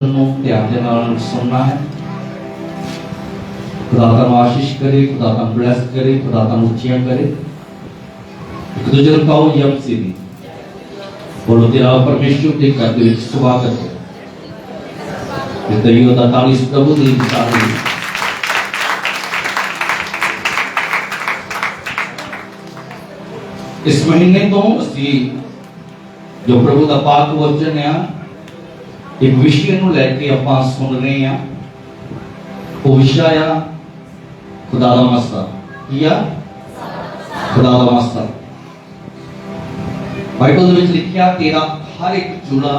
ध्यान के नाल सुनना है। खुदा तुहानू आशीष करे, खुदा तुहानू ब्लेस करे, खुदा तुहानू उच्चियां करे। एक दूजे को कहो यम सीधी बोलो तेरा परमेश्वर के घर के स्वागत है। तेरी होता तालीस प्रभु दी ताली। इस महीने तो असी जो प्रभु का पाक वचन है एक विषय को लेके आप सुन रहे हैं। वो विषय आ खुदा दा मसला किया खुदा दा मसला। बाइबल में लिखा तेरा हर एक जुड़ा,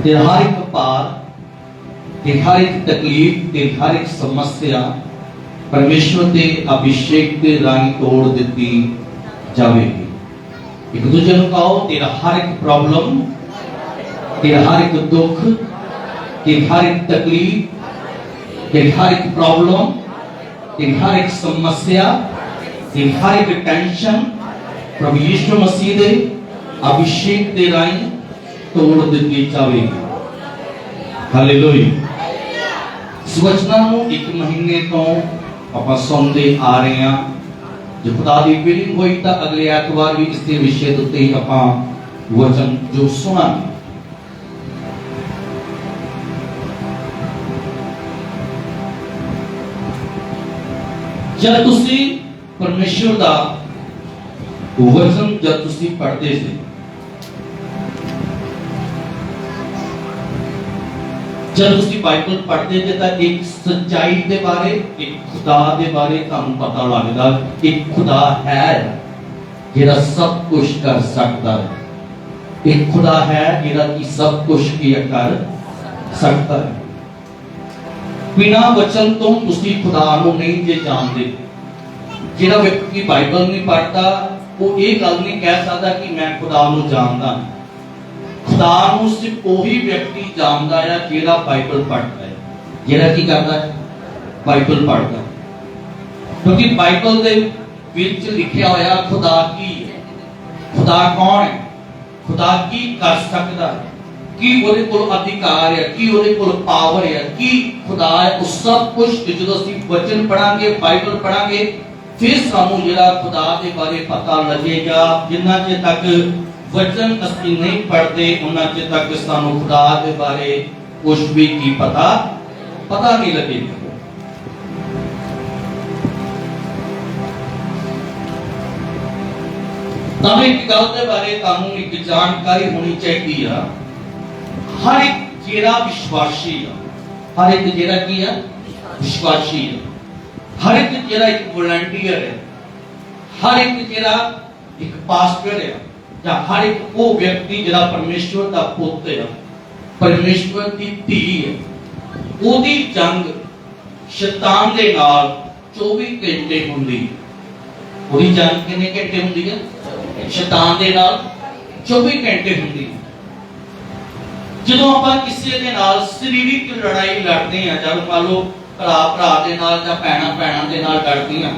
तेरा हर एक पार, तेरी हर एक तकलीफ, तेरी हर एक समस्या परमेश्वर के अभिषेक के राही तोड़ दी जाएगी। एक दूसरे को कहो तेरा हर एक प्रॉब्लम, तेरा हर एक दुख, तेरी हर एक तकलीफ, तेरी हर एक प्रॉब्लम, तेरी हर एक समस्या, तेरी हर एक टेंशन प्रभु यीशु मसीह दे अभिषेक दे राही तोड़ दी जाएगी। हालेलुया। इस वचन को एक महीने तो आप सुनते आ रहे हैं। जो खुदा की विलिंग हुई तो अगले एतवार भी इस विषय के उत्ते आप वचन जो सुना। जब तुसी परमेश्वर का वचन जब तुसी पढ़ते थे, जब तुसी बाइबल पढ़ते थे तो एक सच्चाई के बारे, एक खुदा के बारे तुहानू पता लगता। एक खुदा है जिहड़ा सब कुछ कर सकता है। एक खुदा है जिहड़ा कि सब कुछ किया कर सकता है। बिना वचन तो तुसी खुदा नू नहीं जे जानते। जिहड़ा व्यक्ति बाइबल नहीं पढ़ता वो ये गल नहीं कह सकता कि मैं खुदा नू जानदा। खुदा नू सिर्फ वही व्यक्ति जानदा है जिहड़ा बाइबल पढ़ता है। जिहड़ा की करता है बाइबल पढ़ता है। क्योंकि बाइबल दे विच लिखिया होया खुदा की है, खुदा कौन है, खुदा की कर सकता है, की ਉਹਦੇ ਕੋਲ अधिकार है, की ਉਹਦੇ ਕੋਲ पावर है, की खुदा है। उस सब कुछ जो ਅਸੀਂ वचन पढ़ांगे, बाइबल पढ़ांगे, फिर ਸਾਨੂੰ ਜਿਹੜਾ खुदा ਦੇ ਬਾਰੇ पता लगेगा। जिन्ना चेर तक वचन ਅਸੀਂ नहीं पढ़ते उन्ना चेर तक ਸਾਨੂੰ खुदा ਦੇ बारे कुछ भी की पता नहीं लगेगा। तब एक गल के बारे ਤੁਹਾਨੂੰ एक जानकारी होनी चाहिए। हर एक जेड़ा विश्वासी है, हर एक जेड़ा की है विश्वासी है, हर एक जेड़ा एक वॉलंटियर है, हर एक जेड़ा एक पास्टर है, या हर एक वो व्यक्ति जेड़ा परमेश्वर का पुत्र है, परमेश्वर की धी है, ओदी जंग शैतान दे नाल 24 घंटे हुंदी। ओदी जंग कितने घंटे हुंदी है? शैतान दे नाल 24 घंटे हुंदी। ਜਦੋਂ ਆਪਾਂ ਕਿਸੇ ਦੇ ਨਾਲ ਸਰੀਰਕ ਲੜਾਈ ਲੜਦੇ ਆ, ਜਦ ਮੰਨ ਲਓ ਭਰਾ ਦੇ ਨਾਲ ਜਾਂ ਭੈਣਾਂ ਦੇ ਨਾਲ ਲੜਦੀਆਂ,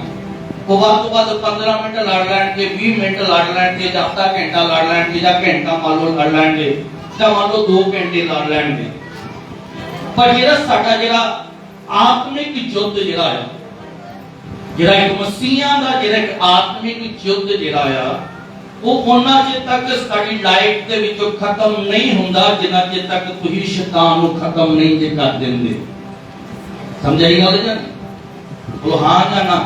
ਉਹ ਵੱਧ ਤੋਂ ਵੱਧ 15 ਮਿੰਟ ਲੜ ਲੈਣਗੇ, 20 ਮਿੰਟ ਲੜ ਲੈਣਗੇ, ਜਾਂ ਅੱਧਾ ਘੰਟਾ ਲੜ ਲੈਣਗੇ, ਜਾਂ ਘੰਟਾ ਮੰਨ ਲਓ ਲੜ ਲੈਣਗੇ, ਜਾਂ ਮੰਨ ਲਓ 2 ਘੰਟੇ ਲੜ ਲੈਣਗੇ। ਪਰ ਜਿਹੜਾ ਸਾਡਾ ਜਿਹੜਾ ਆਤਮਿਕ ਯੁੱਧ ਜਿਹੜਾ ਆ, ਜਿਹੜਾ ਇੱਕ ਮਸੀਹਾਂ ਦਾ ਜਿਹੜਾ ਇੱਕ ਆਤਮਿਕ ਯੁੱਧ ਜਿਹੜਾ ਆ, वो उन्ना चेर तक साडी लाइफ दे विचों खत्म नहीं हुंदा जिन्ना चेर तक तुही शैतान नू खत्म नहीं जे कर देंदे। समझाई गल जां? बोलो हां या ना।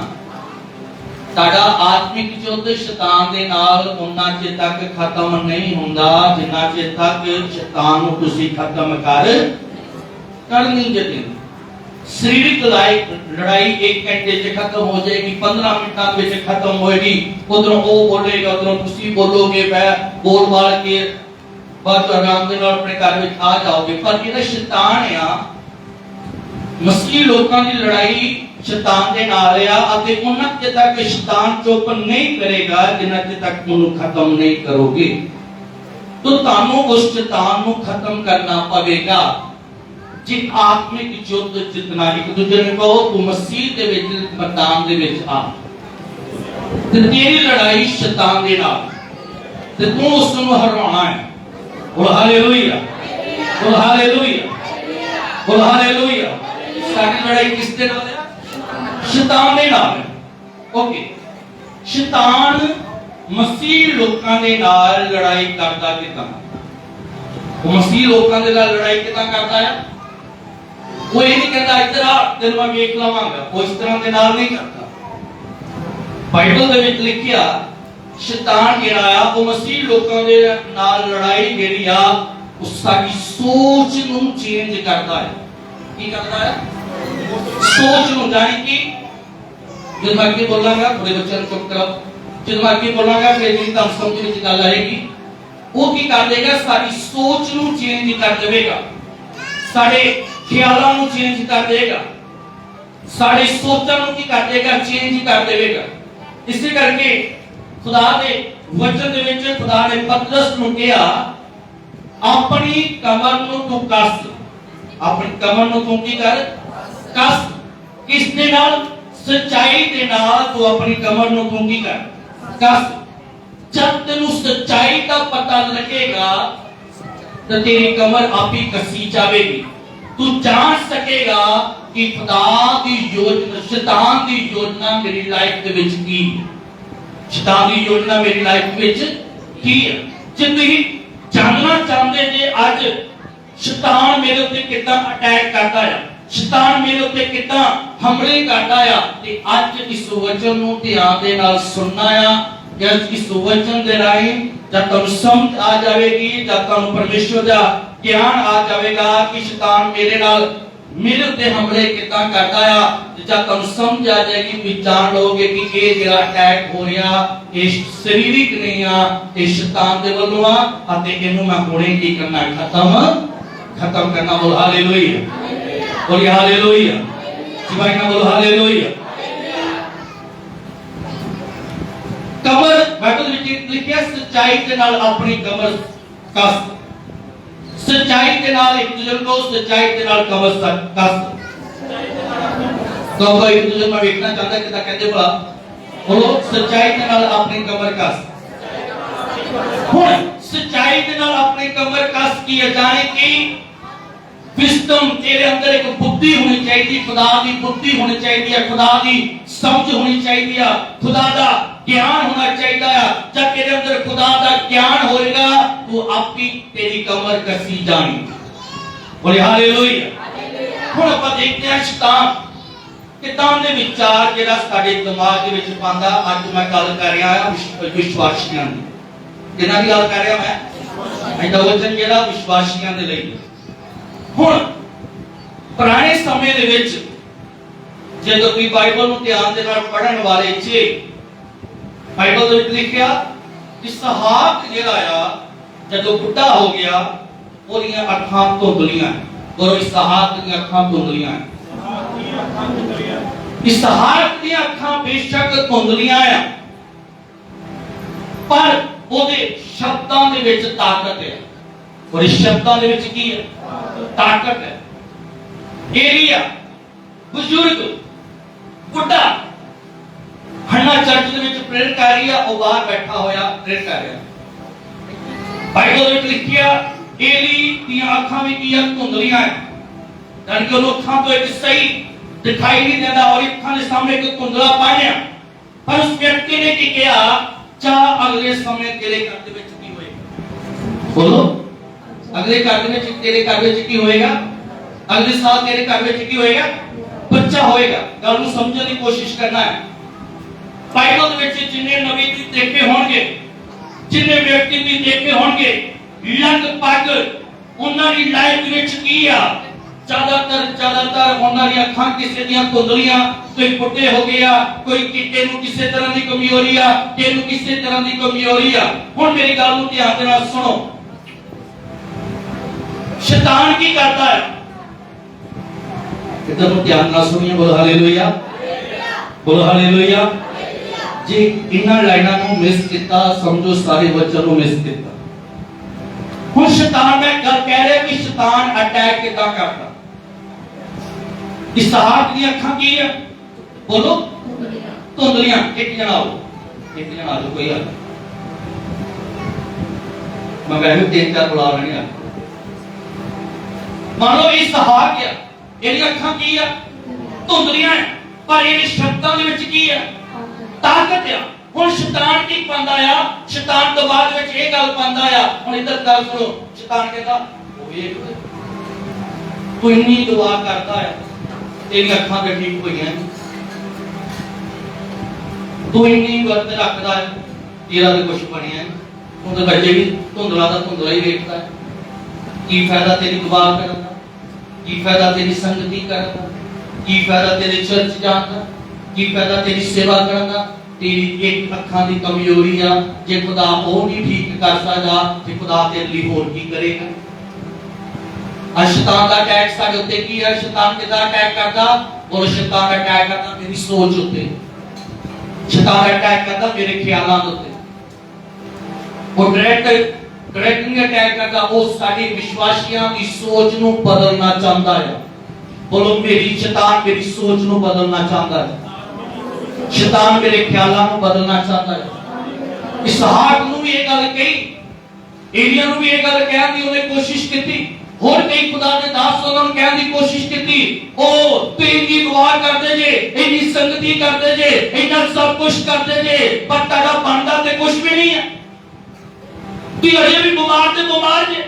ताड़ा आत्मिक युद्ध शैतान दे नाल उन्ना चेर तक खत्म नहीं हुंदा जिन्ना चेर तक शैतान नू तुसी खत्म कर नहीं जे देंदे। शारीरिक लड़ाई 1 घंटे से खत्म हो जाएगी, 15 मिनटां में खत्म होएगी। उधरों वो बोलेगा, उधरों तुसी बोलोगे, बोल बाल के बस आराम दे नाल अपने घर में आ जाओगे। पर जेड़ा शैतान है, मसीह लोकां दी लड़ाई शैतान दे नाल है, अते उन्ना चेर तक शैतान चुप नहीं करेगा जिन्ना चेर तक उन्हें खत्म नहीं करोगे। तो तानू उस शैतान नू खत्म करना पवेगा। जी आत्मिक युद्ध जितना एक दूसरे ने कहो तू मसीह दे विच मैदान दे विच आ, ते तेरी लड़ाई शैतान दे नाल, ते तू उस नू हराना है। बोल हालेलुया। बोलो हालेलुया, बोलो हालेलुया। साडी लड़ाई किसदे नाल है? शैतान दे नाल है। ओके, शैतान मसीह लोकां दे नाल लड़ाई करदा किदां? वो मसीह लोकां दे नाल लड़ाई किदां करदा है? वो ये नहीं कहता इधर आ तेन मैं वेख लवांगा, वो इस तरह दे नाल नहीं करता। बाइबल दे विच लिखिया शैतान जिहड़ा आ वो मसीह लोकां दे नाल लड़ाई जिहड़ी आ उस साडी सोच नूं चेंज करदा है। की करदा है? सोच नूं, जानी कि जब मैं अगे बोलांगा थोड़े बच्चे चुप करो, जब मैं अगे बोलांगा फिर जी तुम समझ विच गल आएगी। वो की कर देगा? साडी सोच नूं चेंज कर देगा, साडे ख्यालां नूं चेंज कर देगा, साडे सोचां नूं की कर देगा? चेंज कर देगा। इसी करके खुदा दे वचन दे विच खुदा ने पतरस नूं कहा अपनी कमर नूं तू कस, अपनी कमर नूं तू की कर? कस। किस दे नाल? सच्चाई दे नाल तू अपनी कमर नूं तू की कर? कस। जब तेनू सच्चाई का पता लगेगा तो तेरी कमर आप ही कसी जाएगी। तू जान सकेगा कि खुदा दी योजना, शैतान दी योजना मेरी लाइफ दे विच की, शैतान दी योजना मेरी लाइफ विच की है। जे तुसीं जानना चाहते जे अज शैतान मेरे उत्ते कितना अटैक करता है, शैतान मेरे उत्ते कितना हमले करता है, ते अज इस वचन नूं ध्यान दे नाल सुनना है। जब इस वचन दे राही जब तुम समझ आ जाएगी, जब तुम परमेश्वर का ज्ञान आ जाएगा कि शैतान मेरे नाल मेरे उत्ते हमले कितना करता है, जब तुम समझ आ जाएगी भी जान लोगे कि ये जेड़ा अटैक हो रहा ये शारीरिक नहीं आ, ये शैतान दे वल्लों आ अते इहनूं मैं हुणे की करना? खत्म करना। बोल हालेलुया, बोल हालेलुया, सिवाय ना बोल हालेलुया। कमर बाइबल में लिखिया सच्चाई के नाल अपनी कमर कस, सच्चाई के नाल एक दूसरे को सच्चाई के नाल कमर कस। तो कोई एक दूसरे में देखना चाहता है कि कहते बोला बोलो सच्चाई के नाल अपनी कमर कस। हुन सच्चाई के नाल अपनी कमर कस की जाने की विस्डम तेरे अंदर एक बुद्धि होनी चाहिए, खुदा की बुद्धि होनी चाहिए, खुदा की समझ होनी चाहिए, खुदा का ज्ञान होना चाहिए। जब तेरे अंदर खुदा का ज्ञान होएगा तो आपकी तेरी कमर कसी जानी। बोले हालेलुया। हुण आपां देखते हैं शैतान कितां दे विचार जेड़ा साडे दिमाग दे विच पांदा। अज मैं गल कर रहा हां विश्वासियां दी, जिन्हां दी गल कर रहा मैं ऐसा वचन जेड़ा विश्वासियां दे लई। हुण पुराने समय दे विच जदों कोई बाइबल नूं ध्यान दे नाल पढ़न वाले चे बाइबल दे विच लिखिया इसहाक जेड़ा आ जदों बुढ़ा हो गया ओदियां अखां धुंधलियां। और इसहाक दी अखां धुंधलियां, इसहाक दी अखां बेशक धुंधलियां आ पर ओदे शब्दां दे विच ताकत है। और इस शब्दां दे विच की है? ताकत है। एलिया बुजुर्ग बुढ़ा हन्ना चर्च दे विच प्रेयर कर रही है, वो बाहर बैठा होया प्रेयर कर रहा। बाइबल विच लिखिया एली दी आंखां भी की धुंधलियां है, यानी कि अखां तो एक सही दिखाई नहीं देता और अखां दे सामने एक धुंधला पाया। पर उस व्यक्ति ने की किया चा अगले समय तेरे घर दे विच की होएगा? बोलो अगले घर में तेरे घर में की होएगा? अगले साल तेरे घर में की होएगा? बच्चा होएगा। गल ਨੂੰ समझने की कोशिश करना है। बाइबल ਦੇ ਵਿੱਚ जिन्ने नबी भी देखे होंगे, जिन्ने व्यक्ति भी देखे होंगे, लगभग ਉਹਨਾਂ ਦੀ ਲਾਈਫ ਵਿੱਚ ਕੀ ਆ ਜ਼ਿਆਦਾਤਰ ਉਹਨਾਂ ਦੀਆਂ ਅੱਖਾਂ ਕਿਸੇ ਦੀਆਂ ਧੁੰਦਲੀਆਂ, ਕੋਈ ਪੁੱਟੇ ਹੋ ਗਿਆ, ਕੋਈ ਕਿਤੇ ਨੂੰ ਕਿਸੇ ਤਰ੍ਹਾਂ ਦੀ ਕਮੀ ਹੋ ਰਹੀ ਆ, ਕਿਸੇ ਨੂੰ ਕਿਸੇ ਤਰ੍ਹਾਂ ਦੀ ਕਮੀ ਹੋ ਰਹੀ ਆ। ਹੁਣ ਮੇਰੀ ਗੱਲ ਨੂੰ ਧਿਆਨ ਦੇ ਨਾਲ ਸੁਣੋ। शैतान की करता है? कितना ध्यान ना सुनिए। बोलो हालेलुया, बोलो हालेलुया। जी इन्हां लाइनां को मिस किया समझो सारे वचन को मिस किया। हुण शैतान मैं गल कह रहा कि शैतान अटैक कितना करता। इसहाक दी अखां की है? बोलो धुंधलियां। एक जना आओ, एक जना आ जाओ, कोई हल मैं वैसे 3-4 बुला लेने आ। मान लो इसहाक आ, ਇਹਦੀ ਅੱਖਾਂ ਕੀ ਆ? ਧੁੰਦਲੀਆਂ ਹੈ, ਪਰ ਇਹ ਸ਼ਬਦਾਂ ਦੇ ਵਿੱਚ ਕੀ ਹੈ? ਤਾਕਤ ਆ। ਹੁਣ ਸ਼ੈਤਾਨ ਕੀ ਪਾਉਂਦਾ ਆ? ਸ਼ੈਤਾਨ ਦਿਮਾਗ ਵਿੱਚ ਇਹ ਗੱਲ ਪਾਉਂਦਾ ਆ। ਹੁਣ ਇੱਧਰ ਗੱਲ ਸੁਣੋ, ਸ਼ੈਤਾਨ ਕਹਿੰਦਾ ਉਹ ਵੇਖ ਤੂੰ ਇੰਨੀ ਦੁਆ ਕਰਦਾ ਆ, ਤੇਰੀ ਅੱਖਾਂ ਤੇ ਠੀਕ ਹੋਈਆਂ, ਤੂੰ ਇੰਨੀ ਵਰਤ ਰੱਖਦਾ ਹੈ, ਤੇਰਾ ਤੇ ਕੁਝ ਬਣਿਆ, ਤੂੰ ਤਾਂ ਬੱਚੇ ਵੀ ਧੁੰਦਲਾ ਦਾ ਧੁੰਦਲਾ ਹੀ ਵੇਖਦਾ ਹੈ। ਕੀ ਫਾਇਦਾ ਤੇਰੀ ਦੁਆ ਕਰਨ ਦਾ? ਕੀ ਫਾਇਦਾ ਤੇਰੀ ਸੰਗਤੀ ਕਰਨ ਦਾ? ਕੀ ਫਾਇਦਾ ਤੇਰੇ ਚਰਚ ਜਾਣ ਦਾ? ਕੀ ਫਾਇਦਾ ਤੇਰੀ ਸੇਵਾ ਕਰਨ ਦਾ? तेरी एक अखां दी कमजोरी आ, जे खुदा वो नहीं ठीक कर सकदा ते खुदा तेरे लिए होर की करेगा? शैतान दा अटैक साडे उत्ते की है? शैतान किदा अटैक करदा? बोलो, शैतान अटैक करदा मेरी सोच उत्ते, शैतान अटैक करदा मेरे ख्यालां उत्ते, वो डायरेक्टली अटैक करदा वो साडे विश्वासियां दी सोच नूं बदलना चाहंदा है। बोलो, मेरी शैतान मेरी सोच नूं बदलना चाहंदा है, शैतान मेरे ख्यालों को बदलना चाहता है। इसहाक नूं भी ये गल कही, एलिया नूं भी ये गल कहन दी उन्हें कोशिश की, होर कई खुदा दे दास उन्हां नूं कहन दी कोशिश की, ओ तू इन्नी दुआ करदे जे, इन्नी संगति करदे जे, इन्ना सब कुछ करदे जे, पर तेरा बनदा ते कुछ भी नहीं है। तू अजे भी बीमार ते बीमार जे,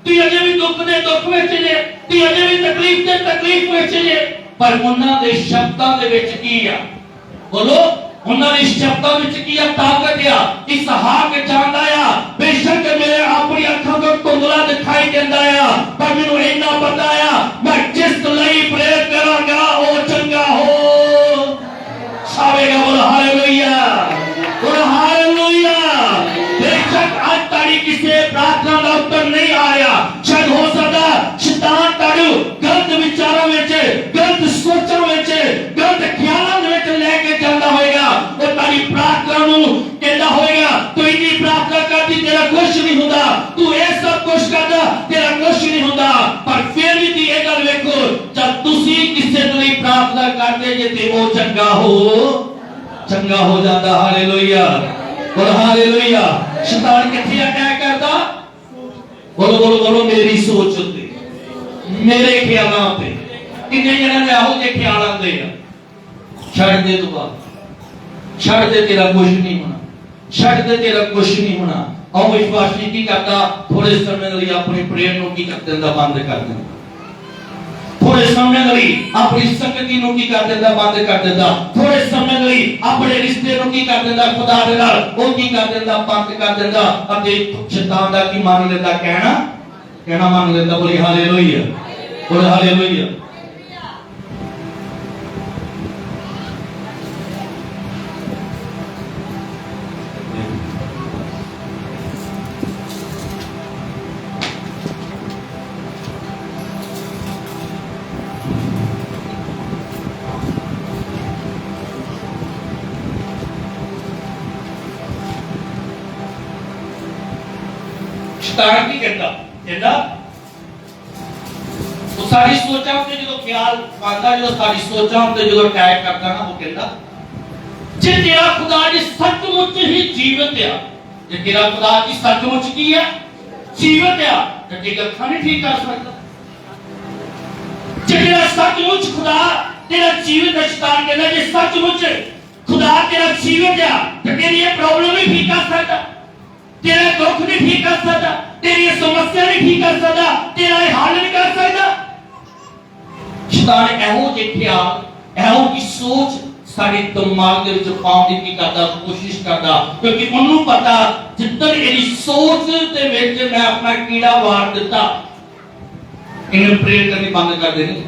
तू अजे भी दुख दे दुख विच जे, तू अजे भी तकलीफ ते तकलीफ विच जे, पर उन्हां दे शब्दां दे विच की आ? बोलो, उन्होंने शब्दों में की ताकत आ। इसहाक जानदा आ बेशक मेरे अपनी अखां तो धुंधला दिखाई देंदा आ, पर मैनूं इन्ना पता आ मैं जिस लई प्रेर करांगा ओ चंगा हो सावेगा। बोलो हालेलुया, बोलो हालेलुया। बेशक आज ताड़ी किसी प्रार्थना का उत्तर नहीं आया, शायद हो सकता शैतान ताड़ू गलत विचारों में, गलत सोचों में, गलत ख्यालों में लेके चलता होएगा, वो तारी प्रार्थना नूं कहता होएगा तू इन्नी प्रार्थना करती तेरा कुछ नहीं होता, तू ये सब कुछ करदा तेरा कुछ नहीं होता। पर फिर भी ती ये गल वेखो, जब तुसी किसी लई प्रार्थना करदे जे ते वो चंगा हो जाता। हालेलुया, बोलो हालेलुया। शैतान किथे अटैक करदा? बोलो बोलो बोलो, मेरी सोच उत्ते, मेरे ख्यालां ते। किन्ने जणियां दे आहो जे ख्याल आंदे आ, छड़ दे दुआ, छड़ दे तेरा कुछ नहीं होना, छड़ दे तेरा कुछ नहीं होना। और विश्वासी की करता थोड़े समय लिए अपनी प्रेयर नूं की कर देंदा बंद कर देंदा, थोड़े समय लिए अपनी संगति नूं की कर देंदा बंद कर देंदा, थोड़े समय लिए अपने रिश्ते नूं की कर देंदा खुदा दे नाल वो की कर देंदा बंद कर देंदा। अते शैतान दा की मान लेंदा, कहना मान लेंदा। बोली हालेलुया, बोली हालेलुया। शैतान की कहता कहता वो सारी सोचां ते जो ख्याल पांदा, जो सारी सोचां ते जो अटैक करता ना, वो कहता जे तेरा खुदा जी सचमुच ही जीवित आ, जे तेरा खुदा जी सचमुच की है जीवित आ, ते तेरी अखां नहीं ठीक कर सकदा। जे तेरा सचमुच खुदा तेरा जीवित है, शैतान कहता जे सचमुच खुदा तेरा जीवित आ, ते तेरी ये प्रॉब्लम भी ठीक कर सकदा, तेरा दुख नहीं ठीक कर सकता, तेरी समस्या नहीं ठीक कर सकता, तेरा हाल नहीं कर सकता। शैतान एहो जे ख्याल, एहो की सोच साडे दिमाग दे विच पाउण दी करदा कोशिश करदा, क्योंकि उन्होंने पता जिद्दन इहदी सोच दे विच मैं अपना कीड़ा वार दिता, इन्हें प्रेयर करनी बंद कर देनी,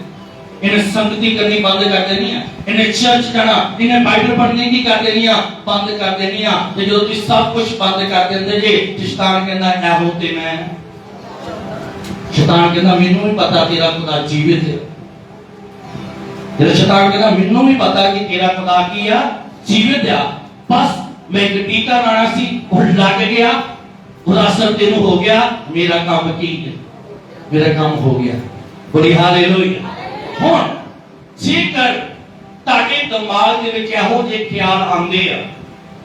इन्हें संगति करनी बंद कर देनी है, इन्हें चर्च जाना, इन्हें बाइबल पढ़ने की कर देनी है, बंद कर देनी है। तो जो तुम सब कुछ बंद कर देंगे जे, शैतान कहना है होते मैं, शैतान कहना मैनू भी पता तेरा खुदा जीवित है, तेरा शैतान कहना मैनू भी पता कि तेरा खुदा की है जीवित है, बस मैं एक टीका लाना सी और लग गया, बुरा असर तेनू हो गया, मेरा काम की है, मेरा काम हो गया। बोली हालेलुया। हुण जेकर ताके दिमाग दे विच एहो जे ख्याल आंदे आ,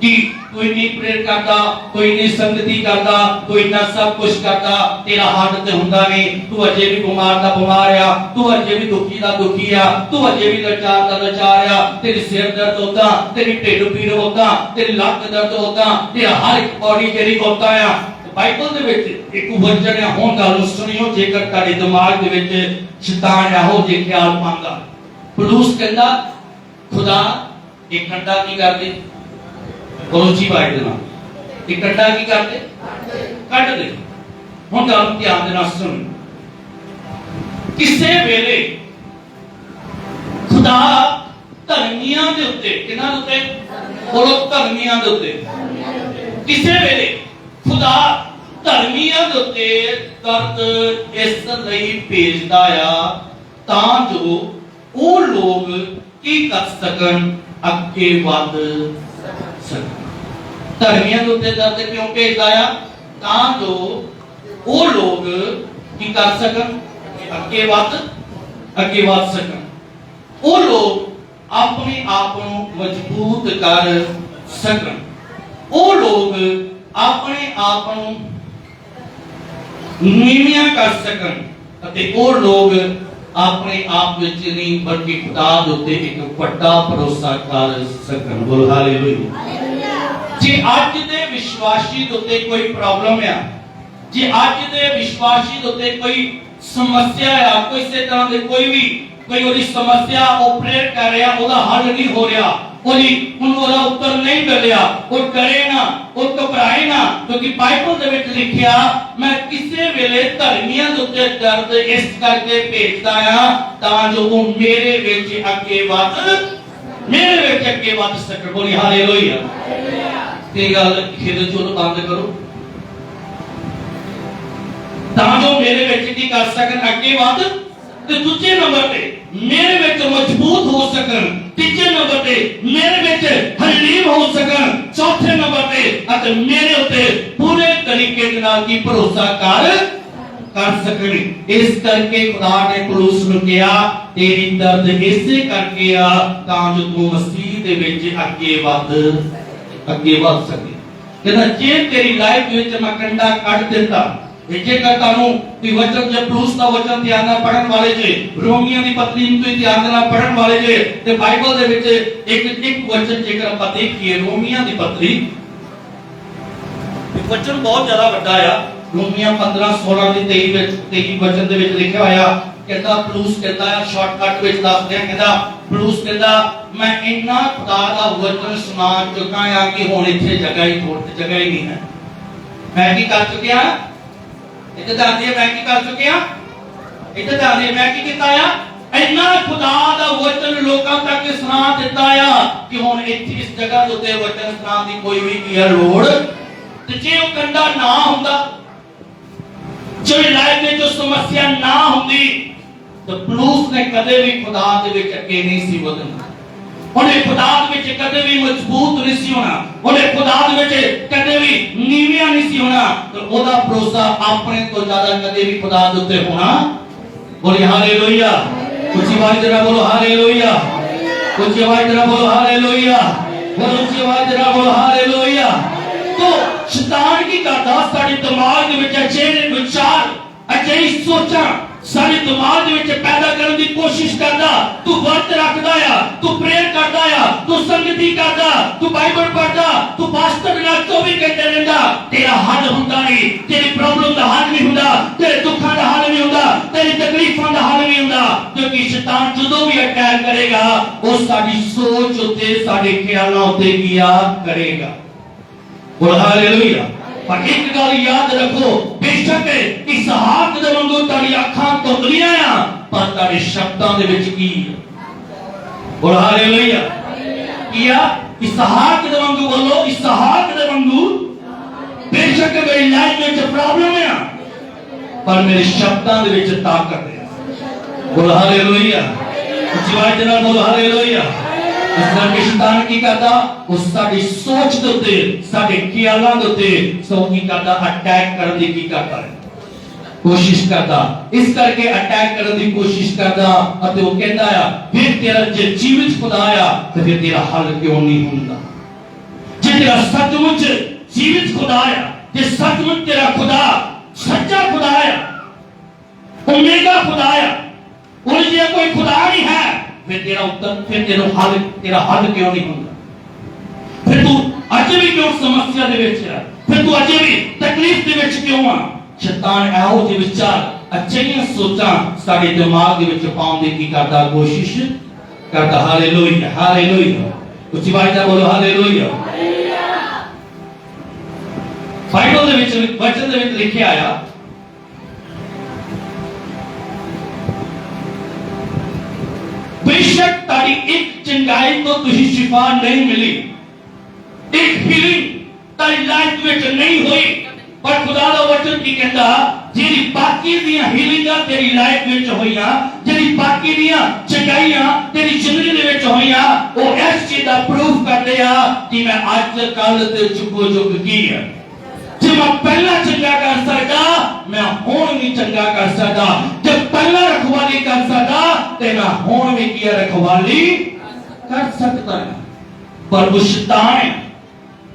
कि कोई नहीं प्रेयर करता, कोई नहीं संगति करता, कोई ना सब कुछ करता, तेरा हार्ट ते हुंदा नहीं, तू अजे भी बीमार दा बीमार आ, तू अजे भी दुखी दा दुखी आ, तू अजे भी लाचार दा लाचार आ, तेरी सिर दर्द होता, तेरी ढिड पीड़ होता, तेरी लक दर्द होता, तेरा हर एक बॉडी जेरी होता है। बाइबल दे विच एक वचन है, हुण गल सुनियो, जेकर तुहाडे दिमाग दे विच शैतान एहो जे ख्याल पांदा। पौलुस कहंदा खुदा एक कंडा की करदे, कोलोसी भाई दे नाल एक कंडा की करदे, कट दे। हुण गल ध्यान दे नाल सुन, किसे वेले खुदा धर्मियां दे उत्ते, किन्हां दे उत्ते? बोलो धर्मियां दे उत्ते। किसे वेले खुदा धर्मियां दे उत्ते दर्द इस लई भेजदा आ तां जो ਉਹ ਲੋग ਕੀ ਕਰ ਸਕਣ, ਅੱਗੇ ਵਧ ਸਕਣ। ਧਰਮੀਆਂ ਦੇ ਉੱਤੇ ਦਰਦ ਕਿਉਂ ਭੇਜਦਾ ਆ? ਤਾਂ ਜੋ ਉਹ ਲੋਗ ਕੀ ਕਰ ਸਕਣ, ਅੱਗੇ ਵਧ ਸਕਣ। ਉਹ ਲੋਗ ਆਪਣੇ ਆਪ ਨੂੰ ਮਜ਼ਬੂਤ ਕਰ ਸਕਣ। ਉਹ ਲੋਗ ਆਪਣੇ ਆਪ ਨੂੰ ਨੀਵੀਆਂ ਕਰ ਸਕਣ ਅਤੇ ਉਹ ਲੋਗ अपने आप विच नहीं बल्कि खुदा दे उत्ते एक वड्डा भरोसा कर सकन। बोल हालेलुया। जे आज दे विश्वासी दे उत्ते कोई प्रॉब्लम है, जे आज दे विश्वासी दे उत्ते कोई समस्या है, कोई से तरह दे कोई ओदी समस्या ओ प्रेयर कर रहा, ओदा हल नहीं हो रहा, ओदा उत्तर नहीं मिलिया, वो डरे ना, वो घबराए ना, क्योंकि बाइबल दे विच लिखिया मैं किसे वेले धर्मियां दे उत्ते दर्द इस करके भेजदा आ तां जो वो मेरे विच अगे वध सके। बोली हालेलुया। ते गल खिद चुल बंद करो, तां जो मेरे विच की कर सकन, अगे वध, ते दूजे नंबर पे मेरे विच मजबूत हो सकन, तीजे नंबर पे मेरे विच हलीम हो सकन, चौथे नंबर पे अते मेरे उत्ते पूरे तरीके दे नाल की भरोसा कर सकन। इस करके खुदा ने पौलुस नूं कहा तेरी दर्द इसे करके आ तां जो तू मसीह दे विच अगे वध सके। कहंदा जे तेरी लाइफ विच मैं कंडा कट दिता, जेकर तानू कोई वचन जब पौलुस दा वचन ध्यान नाल पढ़न वाले जे, रोमियों दी पत्री नूं तुसीं ध्यान नाल पढ़न वाले जे, ते बाइबल दे विच एक वचन जेकर ਆਪਾਂ देखिए रोमियों दी पत्री, एक वचन बहुत ज्यादा ਵੱਡਾ ਆ। रोमियों 15:16 ਦੇ 23 वचन ਦੇ ਵਿੱਚ ਲਿਖਿਆ ਹੋਇਆ, ਕਹਿੰਦਾ ਪੌਲੁਸ ਕਹਿੰਦਾ ਆ, ਸ਼ਾਰਟਕਟ ਵਿੱਚ ਦੱਸਦੇ ਆ, ਕਹਿੰਦਾ ਪੌਲੁਸ ਕਹਿੰਦਾ ਮੈਂ ਇੰਨਾ ਖੁਦਾ ਦਾ ਵਚਨ ਸੁਣਾ ਚੁੱਕਾ ਆ ਕਿ ਹੁਣ ਇੱਥੇ ਜਗ੍ਹਾ ਹੀ ਨਹੀਂ ਹੈ। ਮੈਂ ਕੀ ਕਰ ਚੁੱਕਿਆ? इधर ध्यान दिए, मैं की कर चुके हैं? इधर ध्यान दिए, मैं की किता आ? इन्ना खुदा दा वचन लोकां तक सुना दिता आ कि हुण इत्थे इस जगह दे उत्ते वचन सुनाउण दी कोई भी की लोड़, ते जे ओ कंडा ना हुंदा, जो लाइफ में जो समस्या ना हुंदी, तो पौलुस ने कदे भी खुदा दे विच अगे नहीं सी वधना, उन्हें खुदा दे विच कदे भी मजबूत नहीं सी होना, उन्हें खुदा दे विच कदे भी नीवियां नहीं सी होना, तो ओदा भरोसा अपने तो ज्यादा कदे भी खुदा दे उत्ते होना। बोली हालेलुया। ऊंची आवाज जरा बोलो हालेलुया। ऊंची आवाज जरा बोलो हालेलुया। बोलो ऊंची आवाज जरा बोलो हालेलुया। तो शैतान की करदा साडे दिमाग दे विच अच्छे विचार, अच्छी सोचां सारे दिमाग विच पैदा करने की कोशिश करदा, तू व्रत रखदा आ, तू प्रेयर करदा आ, तू संगति करदा, तू बाइबल पढ़दा, तू पास्टर नाल 24 घंटे रहंदा, तेरा हल हुंदा नहीं, तेरी प्रॉब्लम दा हल नहीं हुंदा, तेरे दुखां दा हल नहीं हुंदा, तेरी तकलीफां दा हल नहीं हुंदा, क्योंकि शैतान जदों भी अटैक करेगा वो साडी सोच उत्ते, साडे ख्यालां उत्ते किया करेगा। बोल हालेलुया। पर एक गल याद रखो, बेशक इसहाक दे वांगू ताड़ी अखां धुंधलियां आ, पर ताड़े शब्दां दे विच की है। बोल हालेलुया। किया इसहाक दे वांगू, बोलो इसहाक दे वांगू, बेशक मेरी लाइफ विच प्रॉब्लम है पर मेरे शब्दां दे विच ताकत है। बोल हालेलुया। उच्ची आवाज नाल बोल हालेलुया। इस करके शैतान की करदा उस साडी सोच दे उत्ते, साडे ख्यालां दे उत्ते सो की करदा अटैक करन दी की करदा है, कोशिश करदा। इस करके अटैक करन दी कोशिश करदा अते वो कहंदा आ फिर तेरा जे जीवित खुदा आ ते फिर तेरा हल क्यों नहीं हुंदा? जे तेरा सचमुच जीवित खुदा है, जे सचमुच तेरा खुदा सच्चा खुदा है, ओमेगा खुदा है, और जे कोई खुदा नहीं है, फिर तेरा उत्तर, फिर तेरा हल क्यों नहीं होता? फिर तू अजे भी क्यों समस्या दे विच है? फिर तू अजे भी तकलीफ दे विच क्यों आ? शैतान एहो जे विचार अच्छियां सोचां साडे दिमाग दे विच पाउण दी की करदा, कोशिश करदा। हालेलुया, हालेलुया, उच्ची आवाज़ नाल बोलो हालेलुया। बाइबल दे विच वचन दे विच लिखिया आया, बेशक तारी एक चंगाई तो तुझी शिफा नहीं मिली, एक हीलिंग तारी लाइफ विच नहीं हुई, पर खुदा दा वचन की कहता, जेरी बाकी दियां हीलिंगां तेरी लाइफ विच होईयां, जेरी बाकी दियां चंगाईयां तेरी जिंदगी दे विच होईयां, वो इस चीज दा प्रूफ करदे आ कि मैं अज कल ते जुगो जुग की है। जे मैं पहला चंगा कर सकदा, मैं हुण भी चंगा कर सकदा। जब पहला रखवाली कर सकदा, ते मैं हुण भी की रखवाली कर सकदा। पर वो शैतान है,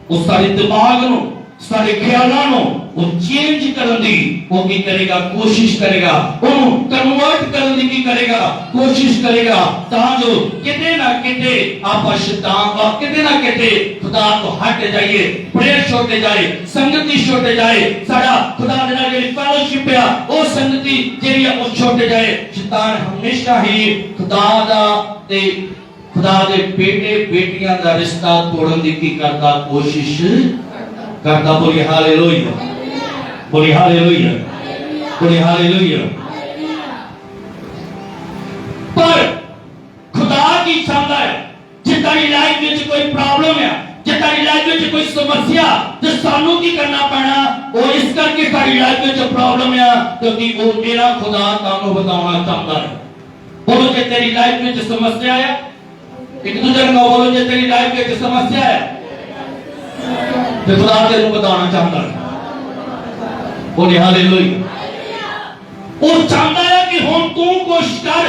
वो सारे दिमाग नु, सारे ख्यालों नु वो चेंज करन दी वो की करेगा, कोशिश करेगा, ओनु कन्वर्ट करन दी की करेगा, कोशिश करेगा, तां जो किते ना किते आपा शैतान का किते ना किते खुदा तो हट जाइए, प्रेयर छोड़ते जाए, संगति छोड़ते जाए, साडा खुदा दे नाल जेडी फेलोशिप है वो संगति जेडी है वो छोड़ते जाए। शैतान हमेशा ही खुदा दा ते खुदा दे बेटे बेटियां दा रिश्ता तोड़न दी की करदा, कोशिश करदा। बोली हालेलुया, बोली हालेलुया, बोली हालेलुया। पर खुदा की चाहता है जे तारी लाइफ में कोई प्रॉब्लम है, जे तारी लाइफ में कोई समस्या, तो सानू की करना पैना, वो इस करके तारी लाइफ में प्रॉब्लम है क्योंकि वो मेरा खुदा तानू बताना चाहता है। बोलो जे तेरी लाइफ में समस्या है, एक दूसरे को बोलो जे तेरी लाइफ में समस्या है, तो खुदा तेनू बताना चाहता है। बोले हालेलुया। वो चाहता है कि हम तू कोशिश कर,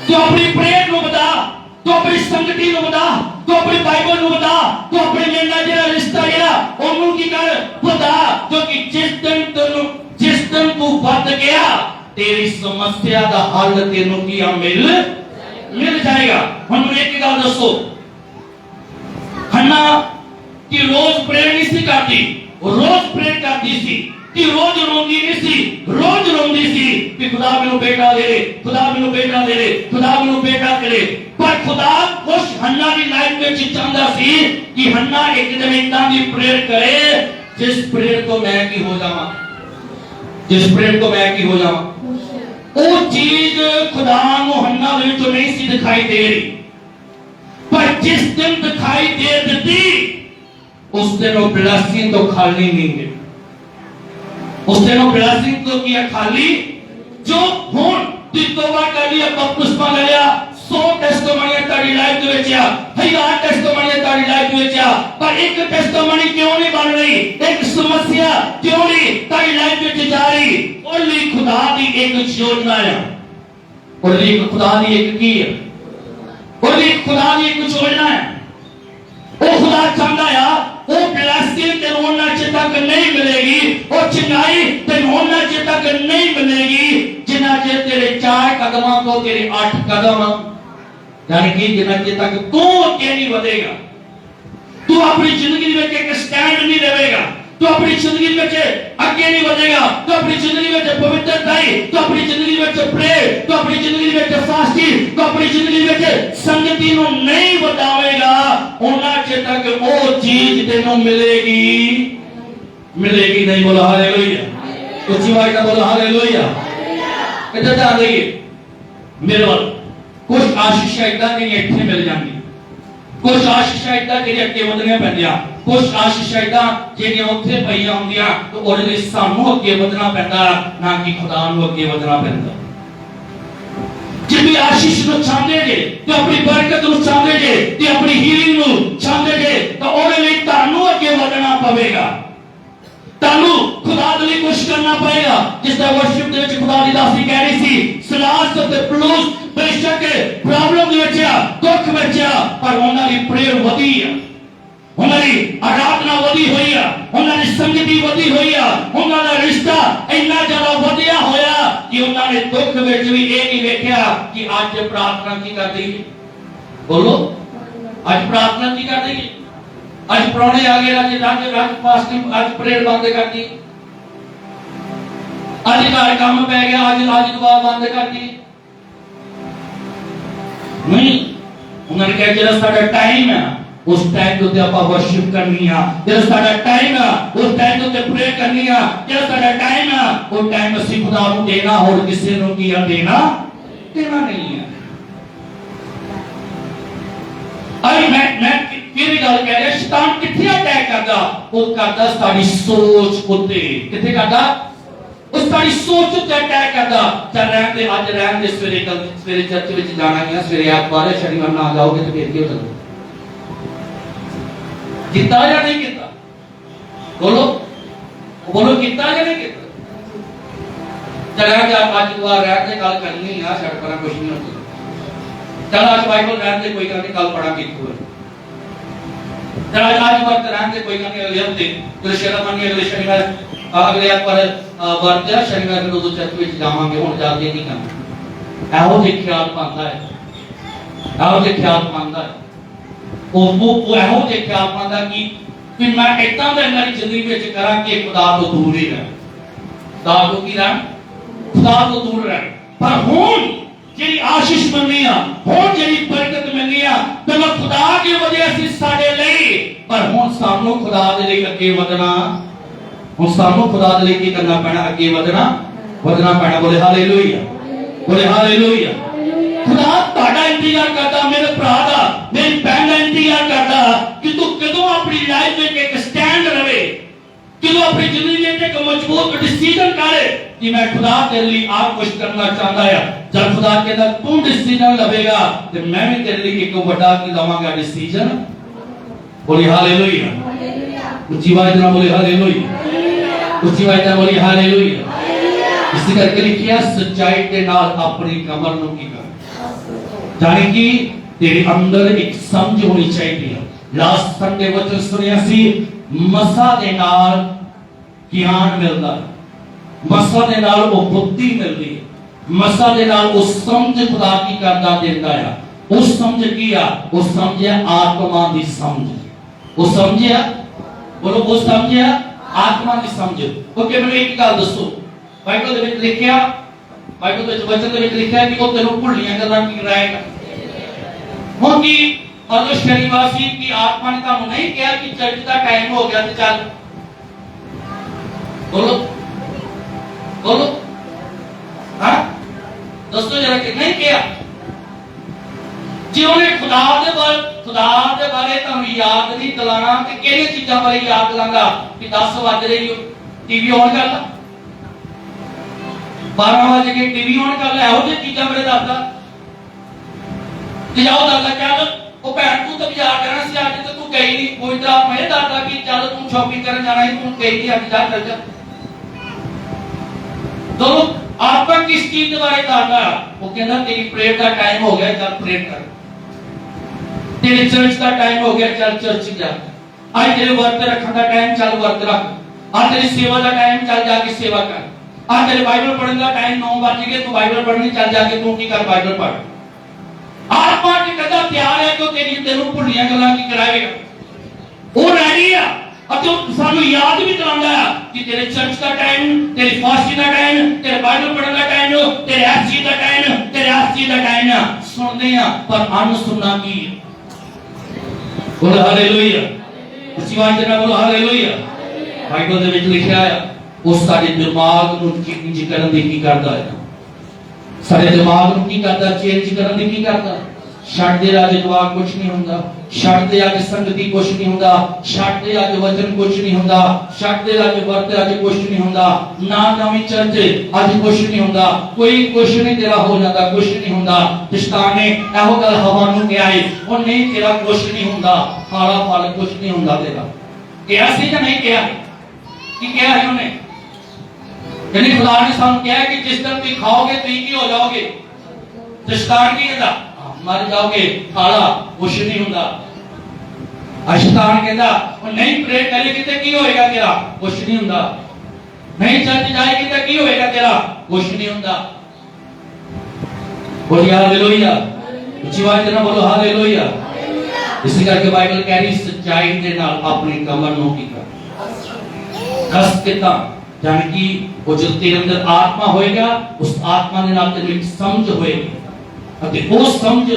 तू अपनी प्रेयर नु बता, तू अपनी संगति नु बता, तू अपनी बाइबल नु बता, तू अपने मेरा जेड़ा रिश्ता है ओनू की कर बता, क्योंकि जिस दिन तू बच गया तेरी समस्या दा हल तेनू की मिल जाएगा। हम एक गल दसो, हन्ना कि रोज प्रेयर नहीं सी करती, रोज प्रेयर करती सी कि रोज रोंदी नहीं सी, रोज रोंदी सी कि खुदा मेनू बेटा दे, खुदा मेनू बेटा दे, खुदा मेनू बेटा दे। पर खुदा कुछ हन्ना की लाइफ में चाहता सी कि हन्ना एक दिन इतना की प्रेयर करे जिस प्रेयर को मैं की हो जावा, जिस प्रेयर को मैं की हो जावा। वो चीज खुदा नु हन्ना दे विचों नहीं सी दिखाई दे रही, पर जिस दिन दिखाई दे देती उस दिन वो ब्लेसिंग तो खाली नहीं है, उस दिन वो ब्लेसिंग तो किया खाली। जो हुन तू तौबा कर लिया, बपतिस्मा ले लिया, 100 टेस्टिमनी तेरी लाइफ दे विच आ, 1000 टेस्टिमनी तेरी लाइफ दे विच आ, पर एक टेस्टिमनी क्यों नहीं बन रही, एक समस्या क्यों नहीं तेरी लाइफ विच जा रही? ओनली खुदा दी एक योजना है, ओनली खुदा दी एक की है, ओनली खुदा दी एक योजना है। वो खुदा चाहता है वो ब्लेसिंग तेरे होना चाहिए तक नहीं मिलेगी, वो चंगाई तेरे होना चाहिए तक नहीं मिलेगी जिना जे तेरे 4 कदमों को तेरे 8 कदम, यानी कि जिना जे तक तू आगे नहीं बढ़ेगा, तू अपनी जिंदगी में एक स्टैंड नहीं लेगा, तू अपनी जिंदगी में आगे नहीं बढ़ेगा, तू अपनी जिंदगी में पवित्रता, तू अपनी जिंदगी में प्रेयर, तू अपनी जिंदगी में फास्टिंग, तू अपनी जिंदगी में संगति नु नहीं बतावेगा, उन्ना चेर तक वो चीज तेनू मिलेगी मिलेगी नहीं। बोलो हालेलुया, उच्ची आवाज में बोलो हालेलुया। इधर ध्यान देइए मेरे वाल, कुछ आशीषां इदां दी इत्थे मिल जांदी, कुछ आशीषां इदां जेहड़ियां अगे वधणियां पैंदियां, कुछ आशीषां इदां जेहड़ियां उत्थे पईयां हुंदियां, तो ओहदे लई सानू अगे वधना पैंदा, ना कि खुदा नू अगे वधना पैंदा। जिन्नी आशीष नु चाहते जे, ते अपनी बरकत नु चाहते जे, ते अपनी हीलिंग नु चाहते जे, तो ओहदे लई तानू अगे वधना पवेगा, तानू खुदा दे लई कुछ करना पएगा। जिस तरह वर्शिप दे विच खुदा दी दासी कह रही सी, सलास ते प्लस बेशक प्रॉब्लम दे विच आ, दुख विच आ, पर उन्हां दी प्रेयर वधी आ, ਉਹਨਾਂ ਦੀ ਆਰਾਧਨਾ ਵਧੀ ਹੋਈ ਆ, ਉਹਨਾਂ ਦੀ ਸੰਗਤੀ ਵਧੀ ਹੋਈ ਆ, ਉਹਨਾਂ ਦਾ ਰਿਸ਼ਤਾ ਇੰਨਾ ਜ਼ਿਆਦਾ ਵਧਿਆ ਹੋਇਆ ਕਿ ਉਹਨਾਂ ਨੇ ਦੁੱਖ ਵਿੱਚ ਵੀ ਇਹ ਨਹੀਂ ਵੇਖਿਆ ਕਿ ਅੱਜ ਪ੍ਰਾਰਥਨਾ ਕੀ ਕਰਦੀ ਹੈ। ਬੋਲੋ, ਅੱਜ ਪ੍ਰਾਰਥਨਾ ਕੀ ਕਰਦੀ ਹੈ। ਅੱਜ ਪ੍ਰਾਹੁਣੇ ਆ ਗਏ, ਅੱਜ ਫਾਸਟਿੰਗ, ਅੱਜ ਪ੍ਰੇਅਰ ਬੰਦ ਕਰਦੀ, ਅੱਜ ਘਰ ਕੰਮ ਪੈ ਗਿਆ, ਅੱਜ ਦੁਆ ਬੰਦ ਕਰਦੀ ਨਹੀਂ। ਉਹਨਾਂ ਨੇ ਕਿਹਾ ਜਿਹੜਾ ਸਾਡਾ ਟਾਈਮ ਹੈ उस टाइम तो ते आपा वर्शिप करनी है, जेड़ा साडा टाइम है उस टाइम तो ते प्रे करनी है, जेड़ा साडा टाइम है वो टाइम असि खुदा नू देना और किसी नू की देना नहीं है। आई मैं फिर गल कह रहा, शैतान किथे अटैक करदा, वो करदा साडी सोच उत्ते, किथे करदा, उस साडी सोच उत्ते अटैक करदा। चल रहन दे, अज रहन दे, सवेरे चर्च विच जाना है, सवेरे ऐतवार है, शनिवार ना जाओगे तो फिर की हो सकदा, किता या नहीं किता। बोलो बोलो, किता या नहीं किता। चल आज दुआ रहते गल करनी है, छड़ पर कुछ नहीं होता। चल आज बाइबल रहते कोई गल नहीं, कल पढ़ा कितु। चल आज वर्त रहते कोई गल नहीं, अगले हफ्ते तो शनिवार अगले शनिवार अगले पर वर्त है, शनिवार को तो चर्च में जावांगे, हुण जाके नहीं करना। एहो जे ख्याल पांदा है, एहो जे ख्याल पांदा है, वो एहो जे ख्याल पांदा कि मैं इतना दा मेरी जिंदगी विच करा कि खुदा तो दूर ही रह, खुदा तो की रह, खुदा तो दूर रह। पर हुण जेड़ी आशीष मिलनी है, हुण जेड़ी बरकत मिलनी है, तो मैं खुदा की वजह से साडे लई, पर हुण सानू खुदा दे लई अगे वधना, हुण सानू खुदा दे लई की करना पैना, अगे वधना पैना। बोले हालेलुया, बोले हालेलुया। खुदा ताड़ा इंतजार करता, मेरे भरा दा, मेरी बहन दा इंतजार करता कि तू कदों अपनी लाइफ में एक स्टैंड रहे, कदों अपनी जिंदगी में एक मजबूत डिसीजन करे कि मैं खुदा तेरे लिए आप कुछ करना चाहता है। जब खुदा कहता तू डिसीजन लवेगा तो मैं भी तेरे लिए एक बड़ा की लवांगा डिसीजन। बोली हालेलुया, ऊंची आवाज में बोली हालेलुया, ऊंची आवाज में बोली हालेलुया। इसी करके लिखिया सच्चाई के नाल अपनी कमर नु की कर, यानी कि तेरे अंदर एक समझ होनी चाहिए। लास्ट संडे वचन सुनिया सी, मसा दे नाल ज्ञान मिलदा, मसा दे नाल वो बुद्धि मिलदी है, मसा दे नाल वो समझ खुदा की करदा देंदा है। उस समझ की आ, वो समझे आत्मा दी समझ, वो समझे, बोलो वो समझे आत्मा दी समझ। ओके, मैंने एक गल दसो, बाइबल दे विच लिखिया, बाइबल दे वचन दे विच लिखिया कि वो तेनू भुल्लियां गल्लां की कराएगा। हुण की अगर शनिवार सी की आत्मा ने तुहानू नहीं कहा कि चर्च का टाइम हो गया तो चल, बोलो बोलो, हां दोस्तों जरा कि नहीं कहा। जे उन्हें खुदा दे बारे तुहानू याद नहीं दिलाना कि किहड़ी चीजां बारे याद दिलांगा कि 10 बज रही हो, टीवी ऑन कर ला, 12 बज के टीवी ऑन कर ला, एहो जी चीजां बारे दसदा कि जाओ दसदा चल ओ भैन तू तो बाजार जाना सी, अज तो तू गई नहीं, कोई तरह मैं दसदा कि चल तू शॉपिंग करन जाना है, तू गई नहीं, अज जा चल जा। दोनों आपका किस चीज के बारे दसदा, वो कहंदा तेरी प्रेयर का टाइम हो गया, चल प्रेयर कर, तेरे चर्च का टाइम हो गया, चल चर्च जा, आज तेरे वर्त रखने का टाइम, चल वर्त रख, आज तेरी सेवा का टाइम, चल जाके सेवा कर, आज तेरे बाइबल पढ़ने का टाइम 9 बज गए, तू बाइबल पढ़नी, चल जाके तू की कर बाइबल पढ़। आत्मा की कदा तैयार है, तो तेरी तेनू भुल्लियां गल्लां की कराएगा, वो रेडी है। अब तो सानू याद भी दिलांदा है कि तेरे चर्च का टाइम, तेरी फास्टिंग का टाइम, तेरे बाइबल पढ़ने का टाइम, तेरे इस चीज का टाइम, तेरे इस चीज का टाइम है। सुनते हैं पर अनसुनना की है। बोलो हालेलुया, उसी आवाज में बोलो हालेलुया। बाइबल दे विच लिखिया है उस साडे दिमाग नू चेंज करन दी की करदा है, साडे दिमाग नू की करदा, चेंज करन दी की करदा। छड़ दे अज दुआ कुछ नहीं हुंदा, छड़ दे अज संगति कुछ नहीं हुंदा, छड़ दे अज वचन कुछ नहीं हुंदा, छड़ दे अज वर्त अज कुछ नहीं हुंदा, ना नवी चर्च अज कुछ नहीं हुंदा, कोई कुछ नहीं तेरा हो जाता, कुछ नहीं हुंदा। शैतान ने एहो गल हवा नू कहा है, ओ नहीं तेरा कुछ नहीं हुंदा, खाला फल कुछ नहीं हुंदा तेरा। कहा सी या नहीं कहा? कि कहा है उन्हें? यानी खुदा ने सानू कहा कि जिस दिन तुम खाओगे तुम की हो जाओगे, तो शैतान की कहता मर जाओगे, खाला कुछ नहीं हुंदा। शैतान कहता नहीं प्रेयर करेगी तो की होएगा तेरा, कुछ नहीं हुंदा। नहीं चर्च जाएगी तो की होएगा तेरा, कुछ नहीं हुंदा। बोलिए हालेलुया, ऊंची आवाज से ना बोलो हालेलुया। इसी करके बाइबल कह रही सच्चाई दे नाल अपनी कमर नु की कर कस किता, यानी कि वो जो तेरे अंदर आत्मा होएगा, उस आत्मा दे नाल तेरे एक समझ होएगी, अते वो समझ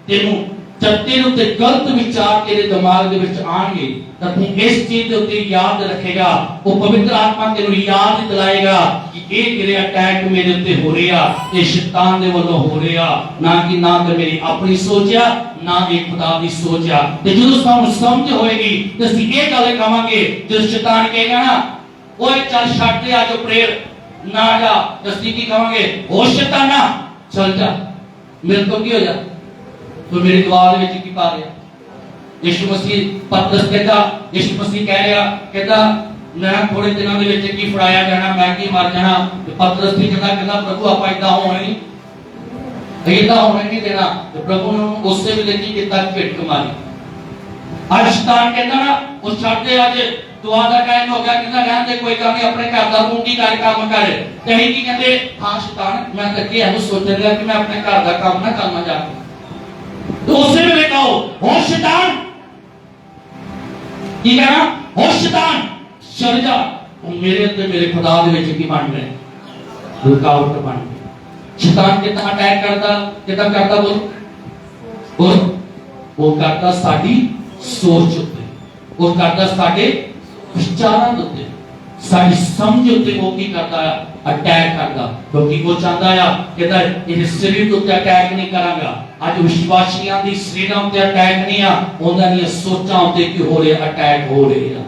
तेनू जब तेरे उत्ते गलत विचार तेरे दिमाग दे विच आएंगे तां तू इस चीज दे उत्ते याद रखेगा। वो पवित्र आत्मा तेनू याद दिलाएगा कि ये तेरे अटैक मेरे उत्ते हो रहा, ये शैतान दे वल्लों हो रहा, ना कि ना ते मेरी अपनी सोच आ, ना ये खुदा दी सोच आ। ते जदों सानू समझ होएगी ते असीं ये गल कहांगे, जदों शैतान कहेगा ना ओए चल छड्ड दे आज प्रेयर ना जा, ते असीं की कहांगे ओ शैताना चल जा, मेरे तो की हो जा, तो मेरी दुआ दे विच की पा रहा। यीशु मसीह पतरस कहता, यीशु मसीह कह रहा, कहता मैं थोड़े दिनों दे विच की फड़ाया जाना, मैं की मर जाना। ते पतरस भी कहता प्रभु आपा इदां होने नहीं देना। ते प्रभु ने उससे भी देखी किता झटक मारी। आज शैतान कहता ना उस छड्ड दे, आज दुआ दा टाइम हो गया, कहता रहन दे कोई काम नहीं, अपने घर दा मुंडी कर काम कर। ते अहीं की कहंदे हां शैतान मैं तक एहो सोच रहा कि मैं अपने घर दा काम ना करना जाके। तो उसे भी कहो हो शैतान, की कहना हो शैतान चल जा, मेरे अंदर मेरे खुदा दे विच की बन रहा है, रुकावट बन रही। शैतान कितना अटैक करता, कितना करता बोल वो करता साडी सोच उत्ते, वो करता साडे विचारां उत्ते, साडी समझ उत्ते वो की करता अटैक करता। क्योंकि वो चाहता है कहता ये शरीर उत्ते अटैक नहीं करांगा, आज विश्वासियां दी शरीरां उत्ते अटैक नहीं आ, उन्हां दी सोचां उत्ते की हो रहा अटैक हो रहे आ,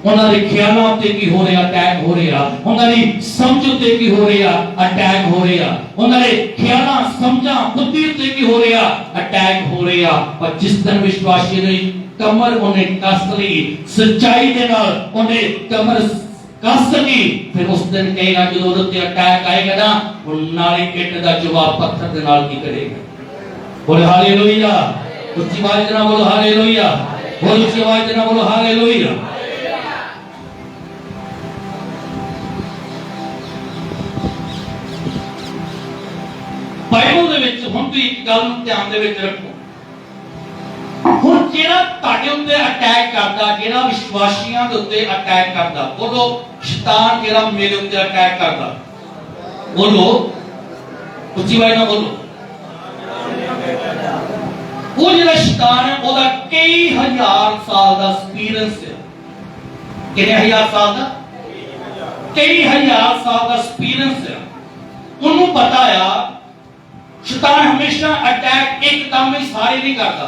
उन्हां दे ख्यालां उत्ते की हो रहा अटैक हो रहा, उन्हां दी समझ उत्ते की हो रहा अटैक हो रहा, उन्हां दे ख्यालां समझां बुद्धि उत्ते की हो रहा अटैक हो रहा। पर जिस दिन विश्वासी ने कमर उन्हें कस ली, सच्चाई दे नाल उन्हें कमर कस ली, फिर उस दिन कहेगा जो उन्हें अटैक आएगा ना, वो नाली पेट का जवाब पत्थर दे नाल की करेगा। बोले हालेलुया, ऊंची आवाज से ना बोलो हालेलुया, बोलो ऊंची आवाज से ना बोलो हालेलुया। बाइबल दे विच हुण तुसीं एक गल नूं ध्यान दे विच रखो, हुण जेड़ा तुहाडे उत्ते अटैक करदा, जेड़ा विश्वासियां दे उत्ते अटैक करदा, बोलो शैतान जेड़ा मेरे उत्ते अटैक करदा, बोलो ऊंची आवाज नाल बोलो। वो जेड़ा शैतान है ओदा कई हजार साल दा एक्सपीरियंस है। कितने हजार साल दा? कई हजार साल दा एक्सपीरियंस है। उन्होंने पता है शैतान हमेशा अटैक एकदम ही सारे नहीं करता,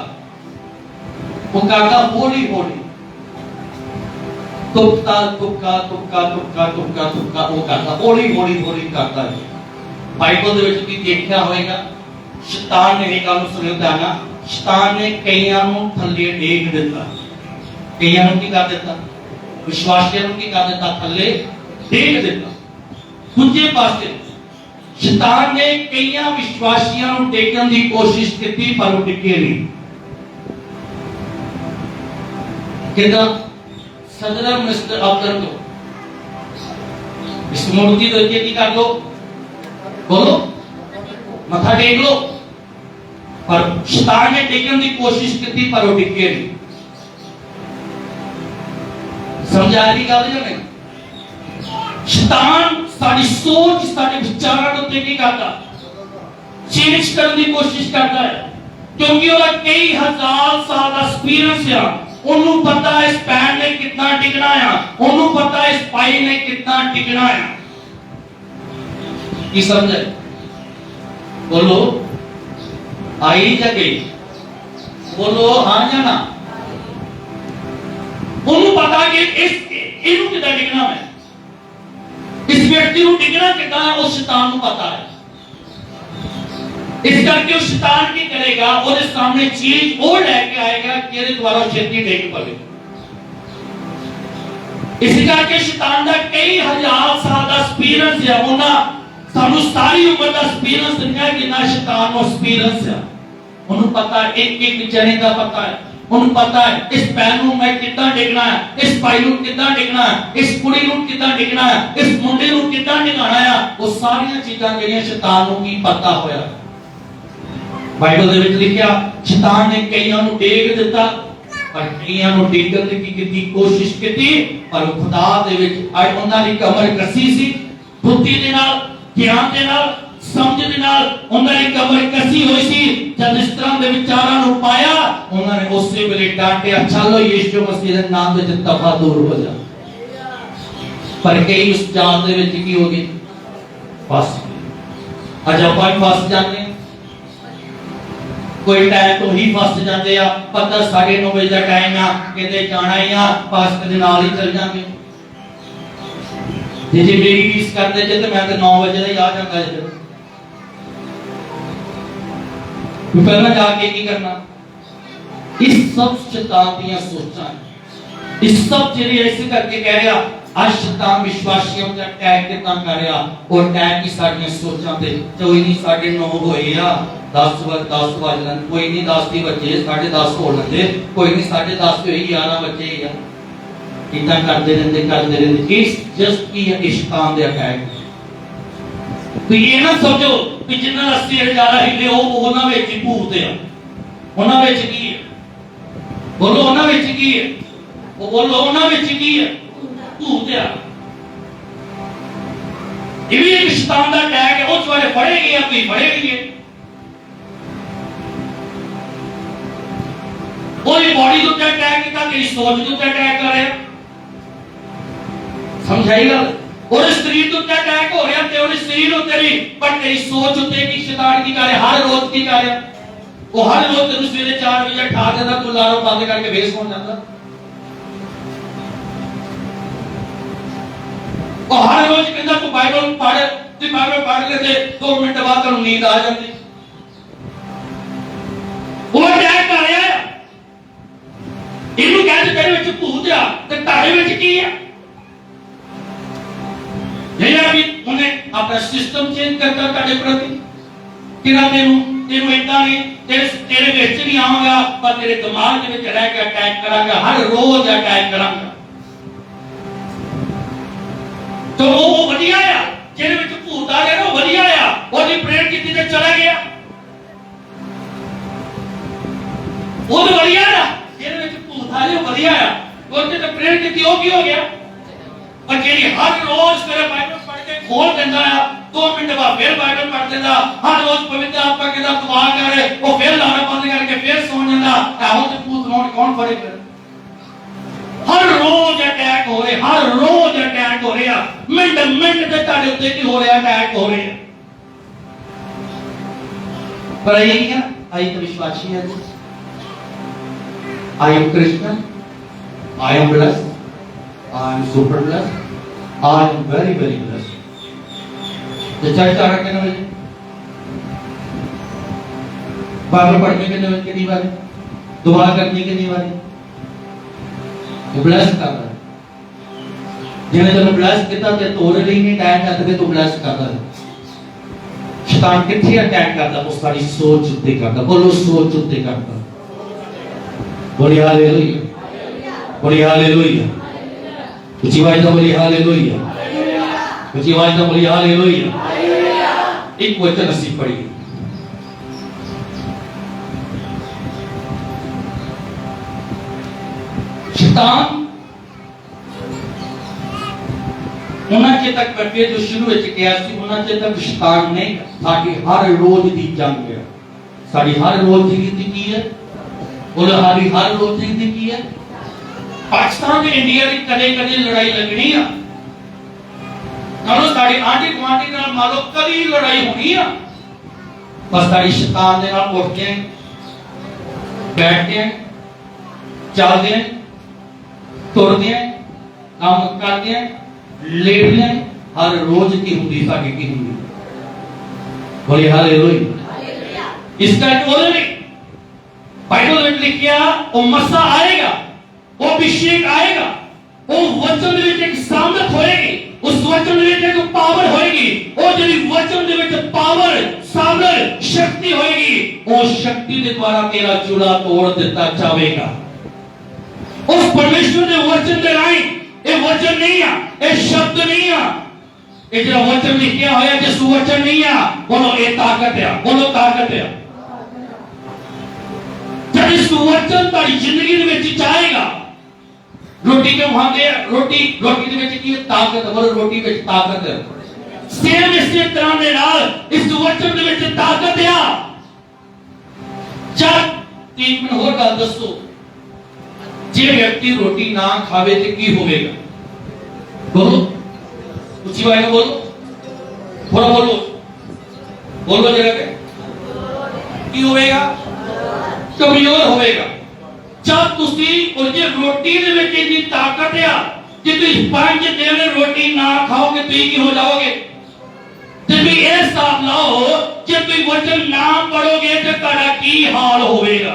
वो करता हौली हौली, तुक्का तुक्का तुक्का तुक्का तुक्का तुक्का वो करता, हौली हौली हौली करता है। बाइबल दे विच भी देखा होएगा शैतान ने एक गल सुनिया ना, शैतान ने कईयां नूं थल्ले डेग दिता, कईयां नूं की कर दिता, विश्वासियां नूं की कर दिता, थल्ले डेग दिता। दूजे पासे शैतान ने कईयां विश्वासियां नूं टेकण दी कोशिश की पर वो टिके नहीं। किदा सदर मिनिस्टर अफसर को इस मूर्ति तो की कर लो, बोलो मथा टेक लो, पर शैतान ने टेकण दी कोशिश की पर वो टिके नहीं। समझ आ रही गल या नहीं? शैतान साडी सोच साडे विचारां उत्ते की करदा, चेंज करने की कोशिश करता है, क्योंकि ओदा कई हजार साल का एक्सपीरियंस है। ओनू पता है इस पैन ने कितना टिकना है, ओनू पता है इस पाई ने कितना टिकना है। की समझे? बोलो आई या गई? बोलो हां या ना? ओनू पता कि इस इनू कितना टिकना है, इस व्यक्ति को टिकना कितना है, उस शैतान को पता है। इस करके उस शैतान की करेगा और इस सामने चीज और लेके आएगा कि ये द्वारा छेती टेक पड़े। इस करके शैतान का कई हजार साल का एक्सपीरियंस है, उन्हें सानू सारी उम्र का एक्सपीरियंस नहीं है, जितना शैतान को एक्सपीरियंस है। उन्हें पता एक एक जने का पता है। ਉਹਨੂੰ ਪਤਾ ਹੈ ਇਸ ਪੈਰ ਨੂੰ ਮੈਂ ਕਿੱਦਾਂ ਡਿੱਗਣਾ ਹੈ, ਇਸ ਭਾਈ ਨੂੰ ਕਿੱਦਾਂ ਡਿੱਗਣਾ ਹੈ, ਇਸ ਕੁੜੀ ਨੂੰ ਕਿੱਦਾਂ ਡਿੱਗਣਾ ਹੈ, ਇਸ ਮੁੰਡੇ ਨੂੰ ਕਿੱਦਾਂ ਡਿਗਾਣਾ ਆ। ਉਹ ਸਾਰੀਆਂ ਚੀਜ਼ਾਂ ਜਿਹੜੀਆਂ ਸ਼ੈਤਾਨ ਨੂੰ ਕੀ ਪਤਾ ਹੋਇਆ। ਬਾਈਬਲ ਦੇ ਵਿੱਚ ਲਿਖਿਆ ਸ਼ੈਤਾਨ ਨੇ ਕਈਆਂ ਨੂੰ ਡੇਗ ਦਿੱਤਾ, ਪਰ ਕਈਆਂ ਨੂੰ ਡਿੱਗਣ ਦੀ ਕੀਤੀ ਕੋਸ਼ਿਸ਼ ਕੀਤੀ, ਪਰ ਖੁਦਾ ਦੇ ਵਿੱਚ ਉਹਨਾਂ ਦੀ ਕਮਰ ਕੱਸੀ ਸੀ, ਬੁੱਧੀ ਦੇ ਨਾਲ, ਗਿਆਨ ਦੇ ਨਾਲ, ਸਮਝ ਦੇ ਨਾਲ ਉਹਨਾਂ ਦੀ ਕਮਰ ਕੱਸੀ ਹੋਈ ਸੀ। ਜਦ ਇਸ ਤਰ੍ਹਾਂ ਦੇ ਵਿਚਾਰਾਂ ਨੂੰ ਪਾਇਆ, ਉਹਨਾਂ ਨੇ ਉਸੇ ਵੇਲੇ ਡਾਂਟਿਆ, ਚਲੋ ਯਿਸੂ ਮਸੀਹ ਦੇ ਨਾਮ ਵਿੱਚ ਦਫਾ ਦੂਰ ਹੋ ਜਾ। ਪਰ ਕਈ ਉਸ ਜਾਲ ਦੇ ਵਿੱਚ ਕੀ ਹੋ ਗਏ, ਫਸ ਗਏ। ਅੱਜ ਆਪਾਂ ਫਸ ਜਾਂਦੇ ਹਾਂ, ਕੋਈ ਟਾਈਮ ਤੋਂ ਹੀ ਫਸ ਜਾਂਦੇ ਆ। ਪਤਾ 9:30 ਵਜੇ ਦਾ ਟਾਈਮ ਆ, ਕਿਤੇ ਜਾਣਾ ਹੀ ਆ, ਪਾਸਟਰ ਦੇ ਨਾਲ ਹੀ ਚੱਲ ਜਾਂਗੇ। ਜੇ ਮੇਰੀ ਰੀਸ ਕਰਦੇ ਜੇ ਤੇ ਮੈਂ ਤਾਂ 9 ਵਜੇ ਦਾ ਹੀ ਆ ਜਾਂਦਾ ਜੀ। ਪਹਿਲਾਂ ਜਾ ਕੇ ਕੀ ਕਰਨਾ? ਇਸ ਸਭ ਸ਼ੈਤਾਨ ਦੀਆਂ ਸੋਚਾਂ, ਇਸ ਸਭ ਜਿਹੜੀ ਇਸੇ ਕਰਕੇ ਕਹਿ ਰਿਹਾ ਅੱਜ ਸ਼ੈਤਾਨ ਵਿਸ਼ਵਾਸੀਆਂ ਦਾ ਅਟੈਕ ਕਿਦਾਂ ਕਰ ਰਿਹਾ। ਉਹ ਅਟੈਕ ਹੀ ਸਾਡੀਆਂ ਸੋਚਾਂ ਤੇ। ਕੋਈ ਨਹੀਂ 9:30 ਹੋਏ ਆ, 10 ਵਜੇ ਲੈਣ, ਕੋਈ ਨਹੀਂ 10 ਦੀ ਵਜੇ 10:30 ਹੋ ਲੈਂਦੇ, ਕੋਈ ਨਹੀਂ 10:30 ਹੋਈ 11 ਵਜੇ ਹੀ ਆ। ਇਦਾਂ ਕਰਦੇ ਰਹਿੰਦੇ। ਇਸ ਜਸਟ ਕੀ ਹੈ ਸ਼ੈਤਾਨ ਦੇ ਅਟੈਕ। ਤੇ ਇਹ ਨਾ ਸਮਝੋ ਕਿ ਜਿੰਨਾ ਦਾ ਸਿਰ ਜ਼ਿਆਦਾ ਹਿੱਲੇ ਉਹ ਉਹਨਾਂ ਵਿੱਚ ਹੀ ਭੂਤ ਆ। ਉਹਨਾਂ ਵਿੱਚ ਕੀ ਹੈ? ਬੋਲੋ ਉਹਨਾਂ ਵਿੱਚ ਕੀ ਹੈ? ਉਹ ਬੋਲੋ ਉਹਨਾਂ ਵਿੱਚ ਕੀ ਹੈ? ਭੂਤ ਆ। ਇਹ ਵੀ ਇੱਕ ਸ਼ੈਤਾਨ ਦਾ ਅਟੈਕ ਹੈ। ਉਸ ਵਾਲੇ ਫੜੇ ਗਏ ਆ, ਵੀ ਫੜੇ ਗਏ। ਉਹਦੀ ਬਾਡੀ ਦੇ ਉੱਤੇ ਅਟੈਕ ਕੀਤਾ, ਤੇਰੀ ਸੋਚ ਦੇ ਉੱਤੇ ਅਟੈਕ ਕਰ ਰਿਹਾ। ਸਮਝਾਈ ਗੱਲ? ਉਹਦੇ ਸਰੀਰ ਦੇ ਉੱਤੇ ਅਟੈਕ ਹੋ ਰਿਹਾ ਤੇ ਉਹਦੇ ਸਰੀਰ ਉੱਤੇ ਨਹੀਂ, ਪਰ ਤੇਰੀ ਸੋਚ ਉੱਤੇ ਕੀ ਸ਼ੈਤਾਨ ਕੀ ਕਰ ਰਿਹਾ? ਹਰ ਰੋਜ਼ ਕੀ ਕਰ ਰਿਹਾ? ਉਹ ਹਰ ਰੋਜ਼ ਤੈਨੂੰ ਸਵੇਰੇ 4 ਵਜੇ ਉਠਾ ਦਿੰਦਾ, ਤੂੰ ਅਲਾਰਮ ਬੰਦ ਕਰਕੇ ਵੇਸ ਹੋ ਜਾਂਦਾ। ਉਹ ਹਰ ਰੋਜ਼ ਕਹਿੰਦਾ ਤੂੰ ਬਾਈਬਲ ਪੜ੍ਹ, ਤੇ ਬਾਈਬਲ ਪੜ੍ਹ ਕੇ ਤੇ 2 ਮਿੰਟ ਬਾਅਦ ਤੈਨੂੰ ਨੀਂਦ ਆ ਜਾਂਦੀ। ਉਹ ਅਟੈਕ ਕਰ ਰਿਹਾ ਹੈ। ਇਹਨੂੰ ਕਹਿੰਦੇ ਤੇਰੇ ਵਿੱਚ ਭੂਤ ਆ, ਤੇ ਤੁਹਾਡੇ ਵਿੱਚ ਕੀ ਆ? ਜਿਹੜਾ ਵੀ ਉਹਨੇ ਆਪਣਾ ਸਿਸਟਮ ਚੇਂਜ ਕਰਤਾ ਤੁਹਾਡੇ ਪ੍ਰਤੀ, ਕਿਹੜਾ ਤੈਨੂੰ ਇਦਾਂ ਨਹੀਂ, ਤੇਰੇ ਵਿੱਚ ਨਹੀਂ ਆਵਾਂਗਾ, ਪਰ ਤੇਰੇ ਦਿਮਾਗ ਦੇ ਵਿੱਚ ਰਹਿ ਕੇ ਅਟੈਕ ਕਰਾਂਗਾ, ਹਰ ਰੋਜ਼ ਅਟੈਕ ਕਰਾਂਗਾ। तो वो ਵਧੀਆ ਆ, ਜਿਹਦੇ ਵਿੱਚ ਭੂਤ ਆ ਗਿਆ ਨਾ ਉਹ ਵਧੀਆ ਆ। ਉਹਦੀ ਪ੍ਰੇਅਰ ਕੀਤੀ ਤੇ ਚਲਾ ਗਿਆ, ਉਹ ਤਾਂ ਵਧੀਆ ਆ। ਜਿਹਦੇ ਵਿੱਚ ਭੂਤ ਆ ਗਿਆ ਉਹ ਵਧੀਆ ਆ, ਉਹਦੇ ਤੇ ਪ੍ਰੇਅਰ ਕੀਤੀ ਉਹ ਕੀ ਹੋ ਗਿਆ? ਪਰ ਜਿਹੜੀ ਹਰ ਰੋਜ਼ ਤੇਰੇ ਬਾਈਬਲ ਪੜ੍ਹ ਕੇ ਖੋਲ ਦਿੰਦਾ ਆ, 2 ਮਿੰਟ ਬਾਅਦ ਫਿਰ ਬਾਈਬਲ ਪੜ੍ਹ ਦਿੰਦਾ, ਹਰ ਰੋਜ਼ ਪਵਿੱਤਰ ਆਤਮਾ ਕਹਿੰਦਾ ਦੁਆ ਕਰੇ, ਉਹ ਫਿਰ ਲਾਣਾ ਬੰਦ ਕਰਕੇ ਫਿਰ ਸੌਂ ਜਾਂਦਾ। ਇਹੋ ਜਿਹੇ ਭੂਤ ਨੂੰ ਕੌਣ ਫੜੇ ਫਿਰ? हर रोज अटैक हो रहे, हर रोज अटैक हो रहे, मिनट मिनट ते ਤੁਹਾਡੇ ਉੱਤੇ ਕੀ ਹੋ ਰਿਹਾ? ਅਟੈਕ ਹੋ ਰਹੇ। पर यही है, आई तो विश्वासी है, I am Christian, I am blessed, I am super blessed, I am very very blessed. तो चर्च आ रहा कितने बजे? बाइबल पढ़ने कितनी बार? दुआ करने कितनी बार? ब्लेस कर रहा है। जिन्हें तेन ब्लेस किया ते तोड़े लिए नहीं टाइम करते, तू ब्लेस कर रहा है। शैतान किथे अटैक करता? वो सारी सोच उत्ते करता। बोलो सोच उत्ते करता। बोली हालेलुया, बोली हालेलुया, ऊंची आवाज से बोली हालेलुया, ऊंची आवाज से बोली हालेलुया। एक वचन नसीब पड़ी, शैतान ਉਹਨਾਂ ਚਿਰ ਤੱਕ ਬੱਚੇ ਜੋ ਸ਼ੁਰੂ ਵਿੱਚ ਕਿਹਾ ਸੀ, ਉਹਨਾਂ ਚਿਰ ਤੱਕ ਸ਼ੈਤਾਨ ਨੇ ਸਾਡੀ ਹਰ ਰੋਜ਼ ਦੀ ਜੰਗ ਹੈ। ਸਾਡੀ ਹਰ ਰੋਜ਼ ਦੀ ਨੀਤੀ ਕੀ ਹੈ? ਉਹ ਸਾਡੀ ਹਰ ਰੋਜ਼ ਦੀ ਨੀਤੀ ਕੀ ਹੈ? ਪਾਕਿਸਤਾਨ ਤੇ ਇੰਡੀਆ ਦੀ ਕਦੇ ਲੜਾਈ ਲੱਗਣੀ ਆ, ਨਾਲੋਂ ਸਾਡੀ ਆਂਢੀ ਗੁਆਂਢੀ ਨਾਲ ਮੰਨ ਲਓ ਕਦੀ ਲੜਾਈ ਹੋਣੀ ਆ, ਬਸ ਸਾਡੀ ਸ਼ੈਤਾਨ ਦੇ ਨਾਲ ਉੱਠ ਕੇ ਬੈਠ ਕੇ ਚੱਲਦੇ तुरदे काम करते लेटते, हर रोज की होंगी साडी की होंगी। बोले हालेलुया। इसका बोले नहीं, बाइबल में लिखा वो मसा आएगा, वो अभिषेक आएगा, वो वचन में एक सामर्थ होएगी, उस वचन में एक पावर होएगी। वो जड़ी वचन में पावर सामर शक्ति होगी, उस शक्ति के द्वारा तेरा चूल्हा तोड़ दिता जाएगा। उस परमेश्वर के वचन के राही, ये वचन नहीं है, ये शब्द नहीं है, ये जो वचन लिखा होया जो सुवचन नहीं है, बोलो ये ताकत है, बोलो ताकत है। जब इस सुवचन तारी जिंदगी में जाएगा, रोटी क्यों खाते हैं? रोटी के की ताकत है, बोलो रोटी में ताकत है। सेम इसी तरह के नाल इस वचन दे विच ताकत है। जब 3 मिनट होर गल दसो, जे व्यक्ति रोटी ना खावे तो की होवेगा? बोलो उच्ची आवाज में बोलो, थोड़ा बोलो, बोलो जरा के की होवेगा? कमजोर होवेगा। जब तुसी और जे रोटी दे विच इतनी ताकत है कि तुम 5 दिन रोटी ना खाओगे तो की हो जाओगे? जब ये हिसाब लाओ कि तुम वचन ना पढ़ोगे तो तेरा की हाल होवेगा?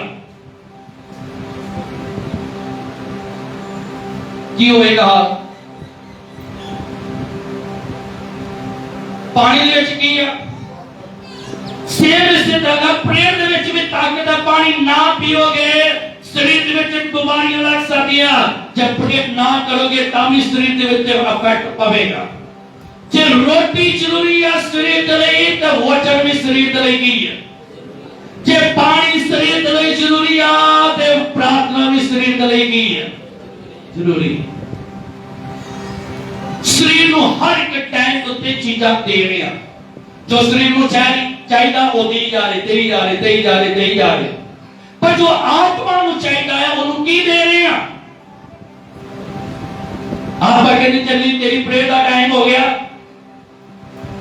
की होवेगा हाल? पानी दे विच की है? सेम इसे तरह प्रेयर दे विच भी ताकत है। पानी ना पियोगे शरीर दे विच बीमारियां लग सकदियां। जब प्रेयर ना करोगे तब भी शरीर दे विच इफेक्ट पवेगा। जे रोटी जरूरी है शरीर दे लई तो वचन भी शरीर दे लई की है। जे पानी शरीर दे लई जरूरी है ते प्रार्थना भी शरीर दे लई की है जरूरी। शरीर को हर एक टाइम उत्ते चीजां दे रहे हैं जो शरीर को चाहिए वो दी जा रहे। पर जो आत्मा को चाहिए है उन्होंने की दे रहे हैं? आप कहते चली तेरी प्रेयर का टाइम हो गया,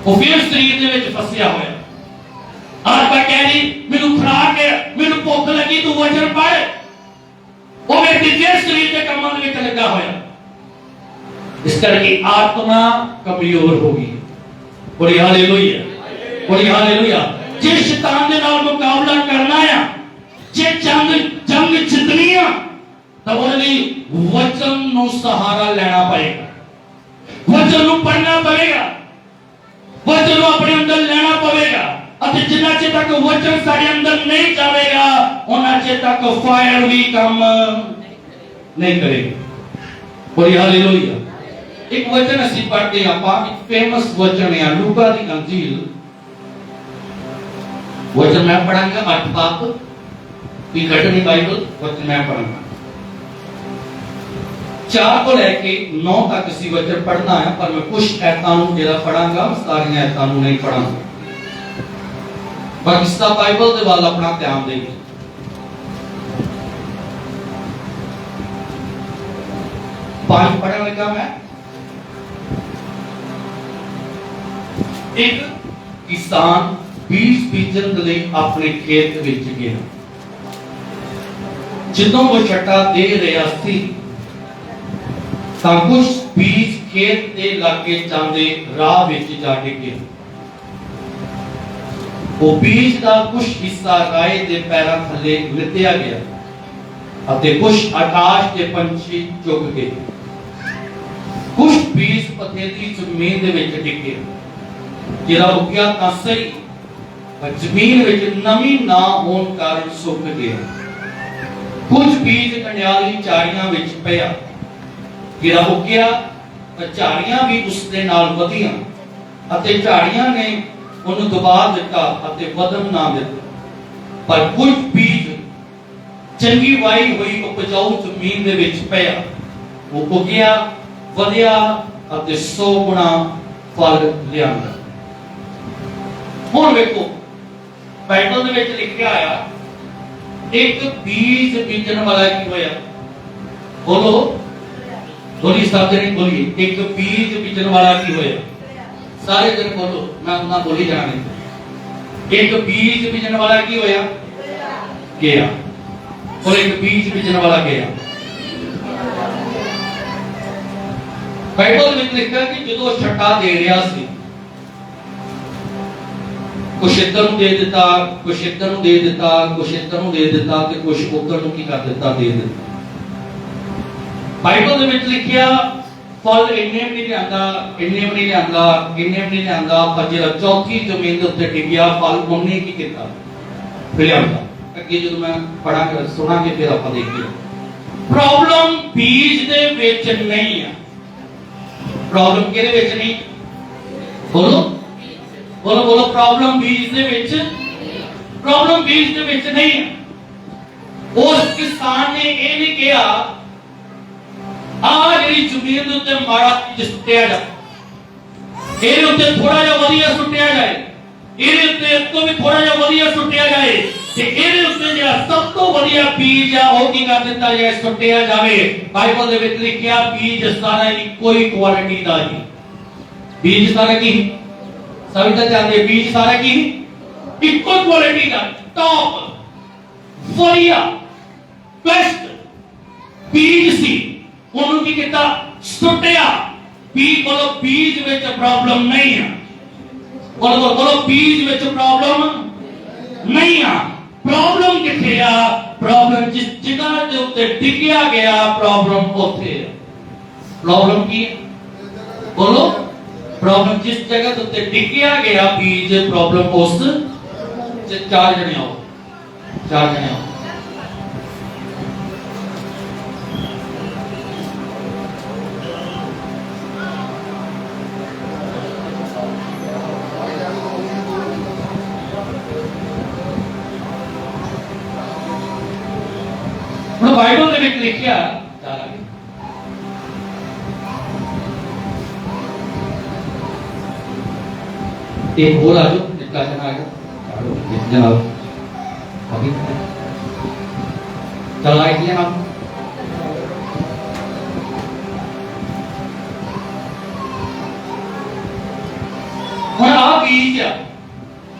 वो फिर शरीर दे विच फसिया होया। आप कह रही मैनू खुराक है, मैनू भुख लगी, तू वचन पढ़, वो व्यक्ति फिर शरीर के कामों में लगा होया। इस करके आत्मा कमजोर होगी। बोली हालेलुया, बोली हालेलुया। जे शैतान दे नाल मुकाबला करना है, जे जंग जितनी है तो बोली वचन नु सहारा लेना पड़ेगा, वचन नु पढ़ना पड़ेगा, वचन नु अपने अंदर लेना पड़ेगा। और जिन्ना चेर तक वचन सारे अंदर नहीं जाएगा उन्ना चेर तक फायर भी काम नहीं करेगा। बोली हालेलुया। एक वचन असी पढ़ते हैं, एक फेमस वचन है लूका दी अंजील। वचन मैं पढ़ाऊंगा 8 पाप की घटनी बाइबल वचन मैं पढ़ूंगा। 4 को लेके 9 तक इसी वचन पढ़ना है, पर मैं कुछ ऐतानों जरा पढ़ाऊंगा, सारी ऐतानों नहीं पढ़ाऊंगा। बाकी सब बाइबल दे वाल अपना ध्यान देंगे। पांच पढ़ने लगा मैं। एक किसान बीज बीजन के लिए अपने खेत विच गया। ਜਦੋਂ वो छटा दे रहा सी ਤਾਂ ਕੁਝ बीज खेत ਦੇ ਲਾਗੇ ਜਾਂਦੇ ਰਾਹ ਵਿੱਚ ਜਾ ਡਿੱਗੇ। ਉਹ बीज ਦਾ ਕੁਝ ਹਿੱਸਾ ਰਾਏ ਦੇ ਪੈਰਾਂ ਥੱਲੇ ਲਿੱਤਿਆ ਗਿਆ ਅਤੇ ਕੁਝ ਆਕਾਸ਼ ਦੇ ਪੰਛੀ ਚੁੱਕ ਗਏ। ਕੁਝ बीज ਪਥੇਰੀ ਜ਼ਮੀਨ ਦੇ ਵਿੱਚ ਡਿੱਗੇ। ਜਿਹੜਾ ਉੱਗਿਆ ਤਾਂ ਸਹੀ ਪਰ ਜ਼ਮੀਨ ਵਿੱਚ ਨਮੀ ਨਾ ਹੋਣ ਕਾਰਨ ਸੁੱਕ ਗਿਆ। ਕੁਝ बीज ਕੰਡਿਆਲੀ ਝਾੜੀਆਂ ਵਿੱਚ ਪਿਆ। ਜਿਹੜਾ ਉੱਗਿਆ ਤਾਂ ਝਾੜੀਆਂ ਵੀ ਉਸ ਦੇ ਨਾਲ ਵਧੀਆਂ ਅਤੇ ਝਾੜੀਆਂ ਨੇ ਉਹਨੂੰ ਦਬਾ ਦਿੱਤਾ ਅਤੇ ਵਧਣ ਨਾ ਦਿੱਤਾ। ਪਰ ਕੁਝ बीज ਚੰਗੀ ਵਾਈ ਹੋਈ ਉਪਜਾਊ ਜ਼ਮੀਨ ਦੇ ਵਿੱਚ ਪਿਆ। ਉਹ ਉੱਗਿਆ, ਵਧਿਆ ਅਤੇ 100 ਗੁਣਾ ਫਲ ਲਿਆਂਦਾ। ਹੁਣ ਵੇਖੋ ਬਾਈਬਲ ਦੇ ਵਿੱਚ ਲਿਖਿਆ ਆਇਆ एक बीज बीजन वाला की होया। बोलो बोली सब जने बोलिए, एक बीज बीजन वाला की होया। सारे जने बोलो, मैं ना बोली जाने। एक बीज बीजन वाला की होया गया, और एक बीज बीजन वाला गया। बाइबल में लिखा कि जो छटा दे रहा सी कुछ इधर दे दिता, कुछ इधर दे दिता, कुछ इधर दे दिता ते कुछ उधर की कर दिता दे दिता। बाइबल दे विच लिखिया फल इन्ने भी नहीं लियांदा, इन्ने भी नहीं लियांदा, इन्ने भी नहीं लियांदा, पर जो चौथी जमीन के उत्ते डिग्या फल उन्ने की किया लियांदा। अगे जो मैं पढ़ा सुना के फिर आप देखिए प्रॉब्लम बीज दे विच नहीं है। प्रॉब्लम किहदे विच नहीं? बोलो बोलो बोलो, प्रॉब्लम बीज दे विच, प्रॉब्लम बीज दे विच नहीं है। उस किसान ने ये भी कहा आ जी जमीन के उत्ते माड़ा बीज सुट्टिया जाए, ਇਹਦੇ ਉੱਤੇ ਥੋੜਾ ਜਿਹਾ ਵਧੀਆ ਸੁੱਟਿਆ ਜਾਏ, ਇਹਦੇ ਉੱਤੇ ਤੋਂ ਵੀ ਥੋੜਾ ਜਿਹਾ ਵਧੀਆ ਸੁੱਟਿਆ ਜਾਏ ਤੇ ਇਹਦੇ ਉੱਤੇ ਜਿਹੜਾ ਸਭ ਤੋਂ ਵਧੀਆ ਬੀਜ ਆ ਉਹ ਕੀ ਕਰ ਦਿੱਤਾ ਜਾਏ, ਸੁੱਟਿਆ ਜਾਵੇ। ਬਾਈਬਲ ਦੇ ਵਿੱਚ ਲਿਖਿਆ ਬੀਜ ਸਾਰਾ ਇੱਕੋ ਹੀ ਕੁਆਲਿਟੀ ਦਾ ਜੀ। ਬੀਜ ਸਾਰਾ ਕੀ ਸਭ ਤਾਂ ਜਾਣਦੇ, ਬੀਜ ਸਾਰਾ ਕੀ ਇੱਕੋ ਕੁਆਲਿਟੀ ਦਾ ਟੌਪ ਵਧੀਆ ਬੈਸਟ ਬੀਜ ਸੀ। ਉਹਨੂੰ ਕੀ ਕੀਤਾ? ਸੁੱਟਿਆ। बीज बोलो, बीज में प्रॉब्लम नहीं है। बोलो बोलो बोलो, बीज में प्रॉब्लम नहीं है। प्रॉब्लम किथे आ? प्रॉब्लम जिस जगह के उत्ते टिकिया गया प्रॉब्लम उथे है। प्रॉब्लम की बोलो, प्रॉब्लम जिस जगह के उत्ते टिकिया गया बीज प्रॉब्लम उस चार जने आओ, चार जने आओ। बाइबल में लिखा एक और आ जाओ, जितना जना आ गया जनाब अभी चला इसलिए हम हुण आ बीज आ,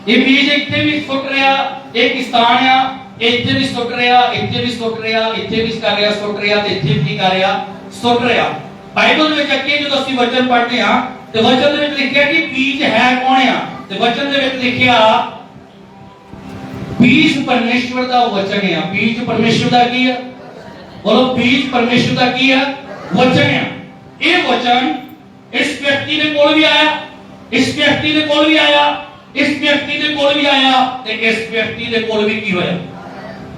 ये बीज इत्थे भी सुट रहा, एक किसान आ ਇੱਥੇ ਵੀ ਸੁੱਟ ਰਿਹਾ, ਇੱਥੇ ਵੀ ਸੁੱਟ ਰਿਹਾ, ਇੱਥੇ ਵੀ ਕਰ ਰਿਹਾ ਸੁੱਟ ਰਿਹਾ ਤੇ ਇੱਥੇ ਵੀ ਕਰ ਰਿਹਾ ਸੁੱਟ ਰਿਹਾ। ਬਾਈਬਲ ਵਿੱਚ ਅੱਗੇ ਜਦੋਂ ਅਸੀਂ ਵਚਨ ਪੜ੍ਹਦੇ ਹਾਂ ਤੇ ਵਚਨ ਦੇ ਵਿੱਚ ਲਿਖਿਆ ਕਿ ਬੀਜ ਹੈ ਕੌਣ ਆ, ਤੇ ਵਚਨ ਦੇ ਵਿੱਚ ਲਿਖਿਆ ਬੀਜ ਪਰਮੇਸ਼ਵਰ ਦਾ ਵਚਨ ਆ। ਬੀਜ ਪਰਮੇਸ਼ਵਰ ਦਾ ਕੀ ਆ? ਬੋਲੋ, ਬੀਜ ਪਰਮੇਸ਼ਵਰ ਦਾ ਕੀ ਆ? ਵਚਨ ਆ। ਇਹ ਵਚਨ ਇਸ ਵਿਅਕਤੀ ਦੇ ਕੋਲ ਵੀ ਆਇਆ, ਇਸ ਵਿਅਕਤੀ ਦੇ ਕੋਲ ਵੀ ਆਇਆ, ਇਸ ਵਿਅਕਤੀ ਦੇ ਕੋਲ ਵੀ ਆਇਆ ਤੇ ਇਸ ਵਿਅਕਤੀ ਦੇ ਕੋਲ ਵੀ ਕੀ ਹੋਇਆ?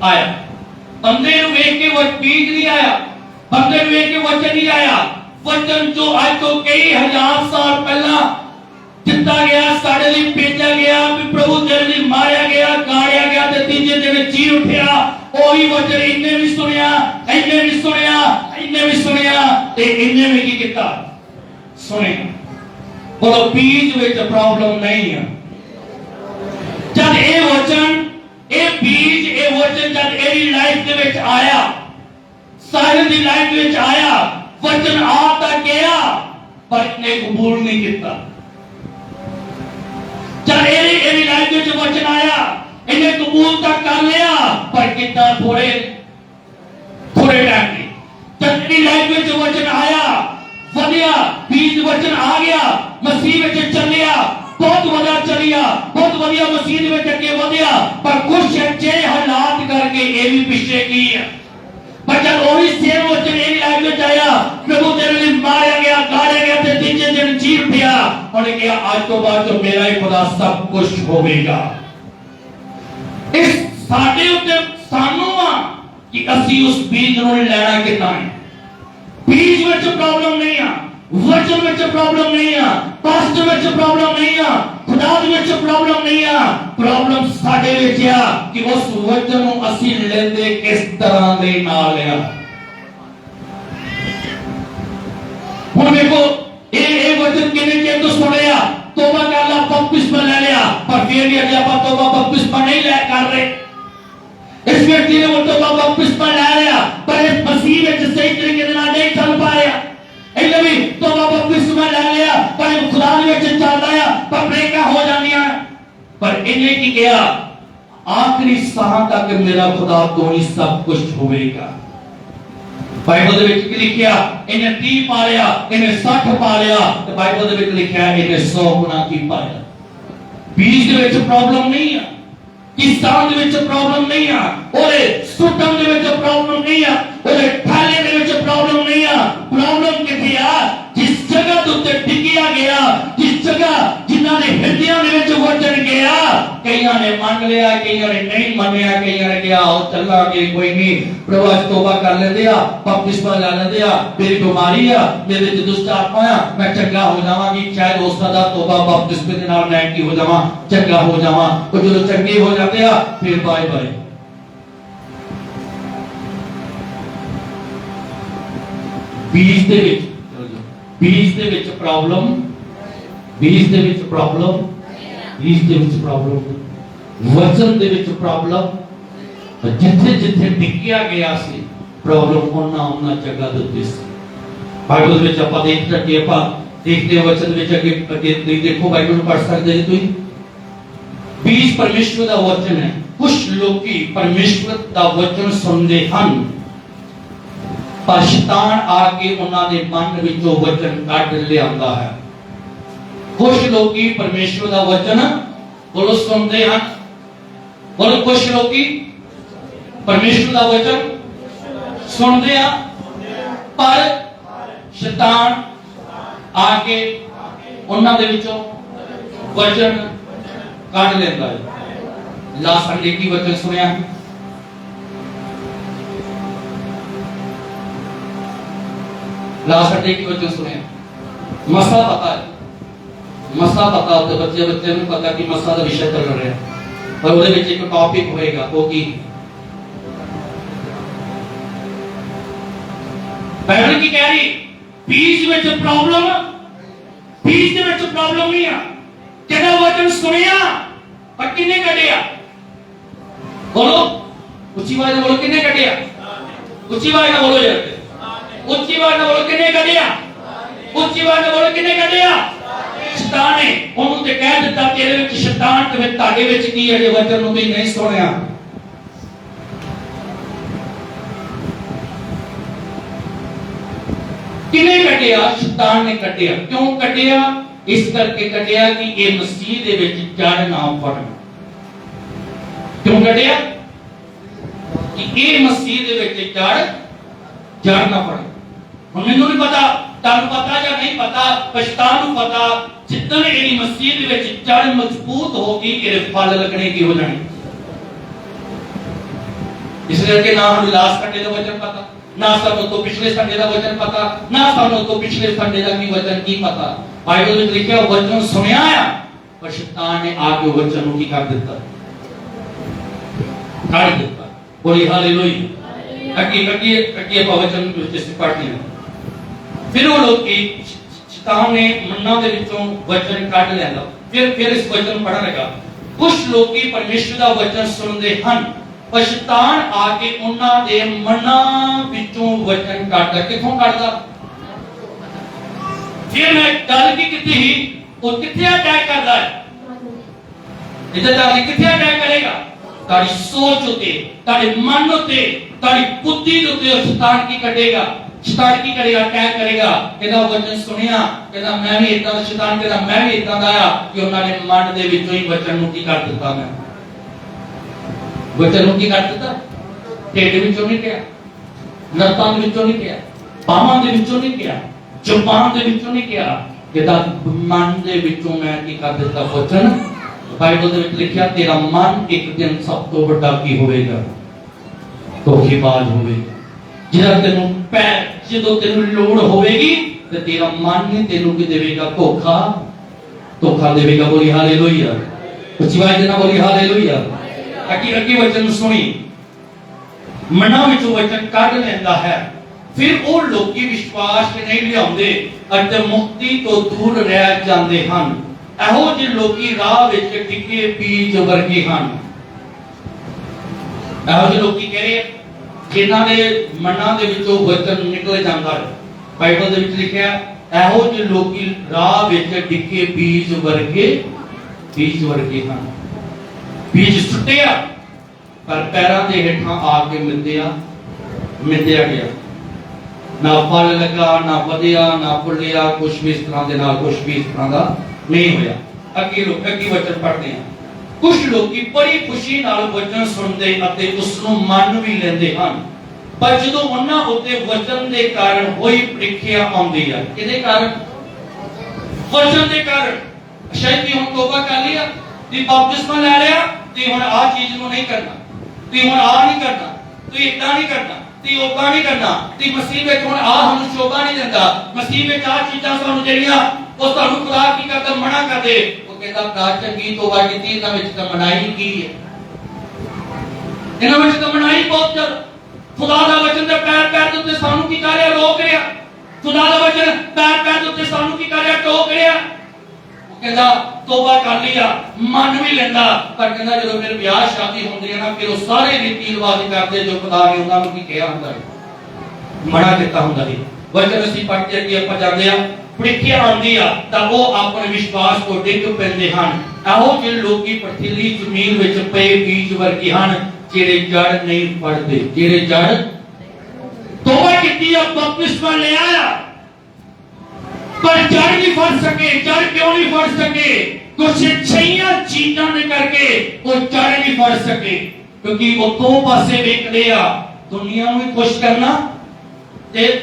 आया। बंदे वेख के वो बीज नहीं आया, बंदे वेख के वचन नहीं आया। वचन जो आज तो कई हजार साल पहला दिता गया, साढ़े लिए भेजा गया, प्रभु तेरे लिए मारा गया, गाड़िया गया ते तीजे दिन जी उठिया। ओही वचन इन्ने भी सुनिया, इन्ने भी सुनिया, इन्ने भी सुनिया ते इन्ने भी की किया? सुनिया। बोलो, बीज विच प्रॉब्लम नहीं है। जब ये वचन ये बीज ये वचन जब एरी लाइफ के विच आया, साहिल दी लाइफ विच आया, वचन आ तक गया पर इन्हें कबूल नहीं किया। जब एरी लाइफ विच वचन आया, इन्हें कबूल तक कर लिया पर कितना थोड़े थोड़े टाइम में। जब एरी लाइफ विच वचन आया, वधिया बीज वचन आ गया, मसीह विच चलिया, बहुत वधिया चलिया, बहुत वधिया मसीह में अगे वधिया, पर कुछ अच्छे हालात करके ये भी पीछे की है। पर जब वही सेम वचन मेरी लाइफ में आया, प्रभु तेरे लिए मारा गया, गाड़ा गया ते तीजे दिन जी उठा, उन्हें कहा आज तो बाद तो मेरा ही खुदा सब कुछ होवेगा। इस साडे उत्ते सानू आ कि असी उस बीज नूं लेना कितना है। बीज विच प्रॉब्लम नहीं आ, वचन विच प्रॉब्लम नहीं आ, पास्टर विच प्रॉब्लम नहीं आ, खुदा विच प्रॉब्लम नहीं आ। प्रॉब्लम साडे विच आ कि उस वचन नूं असीं लेंदे किस तरह दे नाल आ। हुण देखो ये वचन किने चेर तो सुनिया, तौबा कर ला, बपतिस्मा ले लिया, पर फिर भी अजे आपां तौबा बपतिस्मा नहीं ले कर रहे। इस व्यक्ति ने वो तौबा बपतिस्मा ले लिया पर इस मसीह विच सही तरीके दे नाल नहीं चल पा रहा। इन्हें भी तौबा बपतिस्मा ले लिया पर खुदा विच चल रहा पर ब्रेकां हो जांदियां। पर इन्हें की किया? आखिरी साह तक मेरा खुदा तो ही सब कुछ होवेगा। बाइबल दे विच लिखिया इन्हें 30 पा लिया, इन्हें 60 पा लिया, तो बाइबल दे विच लिखिया इन्हें 100 गुना की पाया। बीज दे विच प्रॉब्लम नहीं है, किसान दे विच प्रॉब्लम नहीं है, ओरे सुटन दे विच प्रॉब्लम नहीं है, ओरे थाले दे विच प्रॉब्लम नहीं है। प्रॉब्लम किथे आ? जिस जगह के उत्ते टिकिया गया, जिस जगह जिन्हां दे हिरदियां दे विच वचन गया, कईयां ने मान लिया, कईयां ने नहीं मन्निया, कईयां ने कहा आओ चलांगे कोई नहीं, प्रभु अज तौबा कर लेंदे आ, बपतिस्मा ले लेंदे आ, मेरी बीमारी आ, मेरे च दुष्ट आत्मा आ, मैं चंगा हो जावांगी, शायद उस दा तौबा बपतिस्मे दे नाल मैं की हो जावां, चंगा हो जावां। ਉਹ ਜਦੋਂ ਚੰਗੇ ਹੋ ਜਾਂਦੇ ਆ ਫਿਰ ਬਾਏ ਬਾਏ। ਬੀਜ ਦੇ ਵਿੱਚ ਪ੍ਰੋਬਲਮ, ਬੀਜ ਦੇ ਵਿੱਚ ਪ੍ਰੋਬਲਮ, ਬੀਜ ਦੇ ਵਿੱਚ ਪ੍ਰੋਬਲਮ, ਵਚਨ ਦੇ ਵਿੱਚ ਪ੍ਰੋਬਲਮ, ਜਿੱਥੇ ਜਿੱਥੇ ਟਿਕਿਆ ਗਿਆ ਸੀ ਪ੍ਰੋਬਲਮ ਉਹਨਾਂ ਜਗ੍ਹਾ ਦੇ ਉੱਤੇ ਸੀ। ਬਾਈਬਲ ਵਿੱਚ ਆਪਾਂ ਦੇਖ ਸਕਦੇ ਆਪਾਂ ਦੇਖਦੇ ਹਾਂ ਵਚਨ ਵਿੱਚ ਅੱਗੇ ਤੁਸੀਂ ਦੇਖੋ ਬਾਈਬਲ ਨੂੰ ਪੜ੍ਹ ਸਕਦੇ ਜੀ ਤੁਸੀਂ। बीज परमेश्वर का वचन है। कुछ लोग परमेश्वर का वचन सुनते हैं पर शैतान आके उन्होंने मन विचों वचन कढ लिया है। कुछ लोग परमेश्वर का वचन बोलो सुनते हैं, बोलो कुछ लोग परमेश्वर का वचन सुनते हैं पर शैतान आके उन्होंने विचों वचन काट लेता है। लास्ट संडे की वचन सुनिया, लास्ट संडे की वचन सुनिया, मसला पता है, मसला पता होता बच्चे बच्चे में पता कि मसला का विषय चल रहा है पर वो एक टॉपिक होएगा वो की बाइबल की कह रही बीज में प्रॉब्लम, बीज में प्रॉब्लम नहीं है। कहना वचन सुनिया पर किन्ने कटिया, बोलो उच्ची आवाज में बोलो किन्ने कटिया, उच्ची आवाज में बोलो यार, उच्ची आवाज में बोलो किन्ने कटिया, उच्ची आवाज में बोलो किन्ने कटिया। शैतान ने उन्होंने ते कह दिता तेरे विच शैतान ते ताड़े विच की है जे वचन नु तुसीं नहीं सुनिया। किन्ने कटिया, शैतान ने कटिया। क्यों कटिया? इस करके कटिया कि ये मसीह दे विच जड़ ना फड़न। क्यों कटिया? कि ये मसीह दे विच जड़ ना फड़न। हुण मैनूं नहीं पता तुहानूं पता या नहीं पता, पछतान नूं पता जिद्दन इहदी मसीह दे विच जड़ मजबूत होगी इहदे फल लगने की हो जाने। इस करके ना हम लास्ट संडे का वचन पता, ना सानू तो पिछले संडे का वचन पता, ना सानू तो पिछले संडे का की वचन की पता। बाइबल में लिखा वचन सुनिया है पर शैतान ने आके वचन की कर दिता, काट दिता। बोली हालेलुया। अगे वचन जिस पढ़ते हैं फिर वो लोग शैतान ने मन्ना दे विचों वचन काट लिया। फिर इस वचन पढ़ा लगा कुछ लोग परमेश्वर का वचन सुनते हैं पर शैतान आके उन्हां दे मन्ना विचों वचन काटदा। किथों काटदा? फिर मैं गल की कितनी ही वो कितने अटैक करता है, इधर जाके कितने अटैक करेगा? तारी सोच होते, तारे मन होते, तारी बुद्धि होते और शैतान की कटेगा, शैतान की करेगा, अटैक करेगा। कहता वचन सुनिया, कहता मैं भी इतना, शैतान कहता मैं भी इतना आया कि उन्होंने मन दे विचों ही वचन नु की कर दिता। मैं वचन नु की कर दिता, ढिड विचों नहीं किया, लत्तां दे विचों नहीं किया, बाहां दे विचों नहीं किया, जुबान दे विचों नहीं किया, कहता मन दे विचों मैं की कर दिता वचन। बाइबल दे विच लिखिया तेरा मन एक दिन सब तो बड़ा की होवेगा, धोखेबाज होवेगा। जिहड़ा तेनू जदों तेनू लोड़ होवेगी ते तेरा मन ही तेनू की देवेगा, धोखा देवेगा। बोली हालेलुया। उच्ची आवाज देना बोली हालेलुया। अगे वचन सुनी, मना विचों वचन कढ लैंदा है। फिर वो लोग विश्वास नहीं लियाउंदे अते मुक्ति तो दूर रह जाते हैं। ਇਹੋ ਜਿਹੇ ਲੋਕੀ ਰਾਹ ਵਿੱਚ ਟਿਕੇ ਬੀਜ ਵਰਗੇ ਹਨ। ਇਹੋ ਜਿਹੇ ਲੋਕੀ ਕਹਿੰਦੇ ਜਿਨ੍ਹਾਂ ਦੇ ਮਨਾਂ ਦੇ ਵਿੱਚੋਂ ਵਚਨ ਨਿਕਲ ਜਾਂਦਾ ਹੈ। ਬਾਈਬਲ ਦੇ ਵਿੱਚ ਲਿਖਿਆ ਇਹੋ ਜਿਹੇ ਲੋਕੀ ਰਾਹ ਵਿੱਚ ਟਿਕੇ ਬੀਜ ਵਰਗੇ ਹਨ। ਬੀਜ ਸੁੱਟਿਆ ਪਰ ਪੈਰਾਂ ਦੇ ਹੇਠਾਂ ਆ ਕੇ ਮਿੰਦਿਆ ਗਿਆ, ਨਾ ਫਲ ਲੱਗਾ, ਨਾ ਵਧਿਆ, ਨਾ ਫੁੱਲਿਆ, ਕੁਛ ਵੀ ਇਸ ਤਰ੍ਹਾਂ ਦੇ ਨਾਲ ਕੁਛ ਵੀ ਇਸ ਤਰ੍ਹਾਂ ਦਾ नहीं होया। अगे वचन पढ़ते हैं कुछ लोग बड़ी खुशी नाल वचन सुनते अते उसनु मन भी लेंदे हन पर जदों उन्हां उत्ते वचन दे कारण होई प्रीखिया आउंदी है। किहदे कारण? वचन के कारण शायद ती हुण तौबा कर लिया, ती बपतिस्मा ले लिया, ती हुण आ चीज नूं नहीं करना, ती हुण आ नहीं करना, ती इदां नहीं करना, ती ओदा नहीं करना, ती मसीह विच हुण आ सानूं शोभा नहीं दिंदा, मसीह विच आ चीजां सानूं जेहड़ियां ਉਹ ਤੁਹਾਨੂੰ ਖੁਦਾ ਕੀ ਕਰਦਾ ਮਨਾ ਕਰਦੇ। ਉਹ ਕਹਿੰਦਾ ਭਰਾ ਚੰਗੀ ਤੋਬਾ ਕੀਤੀ, ਇਹਨਾਂ ਵਿੱਚ ਤਾਂ ਮਨਾਈ ਕੀ ਹੈ, ਇਹਨਾਂ ਵਿੱਚ ਤਾਂ ਮਨਾਈ ਬਹੁਤ ਜ਼ਿਆਦਾ। ਖੁਦਾ ਦਾ ਵਚਨ ਤੇ ਪੈਰ ਪੈਰ ਦੇ ਉੱਤੇ ਸਾਨੂੰ ਕੀ ਕਰ ਰਿਹਾ, ਰੋਕ ਰਿਹਾ। ਖੁਦਾ ਦਾ ਵਚਨ ਪੈਰ ਪੈਰ ਦੇ ਉੱਤੇ ਸਾਨੂੰ ਕੀ ਕਰ ਰਿਹਾ, ਟੋਕ ਰਿਹਾ। ਉਹ ਕਹਿੰਦਾ ਤੋਬਾ ਕਰ ਲਿਆ, ਮੰਨ ਵੀ ਲੈਂਦਾ, ਪਰ ਕਹਿੰਦਾ ਜਦੋਂ ਫਿਰ ਵਿਆਹ ਸ਼ਾਦੀ ਹੁੰਦੀ ਹੈ ਨਾ, ਫਿਰ ਉਹ ਸਾਰੇ ਰੀਤੀ ਰਿਵਾਜ ਕਰਦੇ ਜੋ ਖੁਦਾ ਨੇ ਉਹਨਾਂ ਨੂੰ ਕੀ ਕਿਹਾ ਹੁੰਦਾ ਹੈ, ਮਨਾ ਕੀਤਾ ਹੁੰਦਾ ਹੈ। ਵਚਨ ਅਸੀਂ ਪੜ੍ਹ ਕੇ ਅੱਗੇ ਆਪਾਂ ਜਾਂਦੇ ਆ। ਪ੍ਰੀਖਿਆ ਆਉਂਦੀ ਆ ਤਾਂ ਉਹ ਆਪਣੇ ਵਿਸ਼ਵਾਸ ਤੋਂ ਡਿੱਗ ਪੈਂਦੇ ਹਨ। ਇਹੋ ਜਿਹੇ ਲੋਕੀ ਪਥਰੀਲੀ ਜ਼ਮੀਨ ਵਿੱਚ ਪਏ ਬੀਜ ਵਰਗੇ ਹਨ, ਜਿਹੜੇ ਜੜ ਨਹੀਂ ਫੜਦੇ, ਜਿਹੜੇ ਜੜ ਤੋਬਾ ਕੀਤੀ ਆ, ਬਪਤਿਸਮਾ ਲੈ ਆਇਆ, ਪਰ ਜੜ ਨਹੀਂ ਫੜ ਸਕੇ। ਜੜ ਕਿਉਂ ਨਹੀਂ ਫੜ ਸਕੇ? ਕੁਝ ਛਈਆਂ ਚੀਜ਼ਾਂ ਦੇ ਕਰਕੇ ਉਹ ਜੜ ਨਹੀਂ ਫੜ ਸਕੇ, ਕਿਉਂਕਿ ਉਹ ਦੋ ਪਾਸੇ ਵੇਖਦੇ ਆ, ਦੁਨੀਆ ਨੂੰ ਵੀ ਖੁਸ਼ ਕਰਨਾ ਤੇ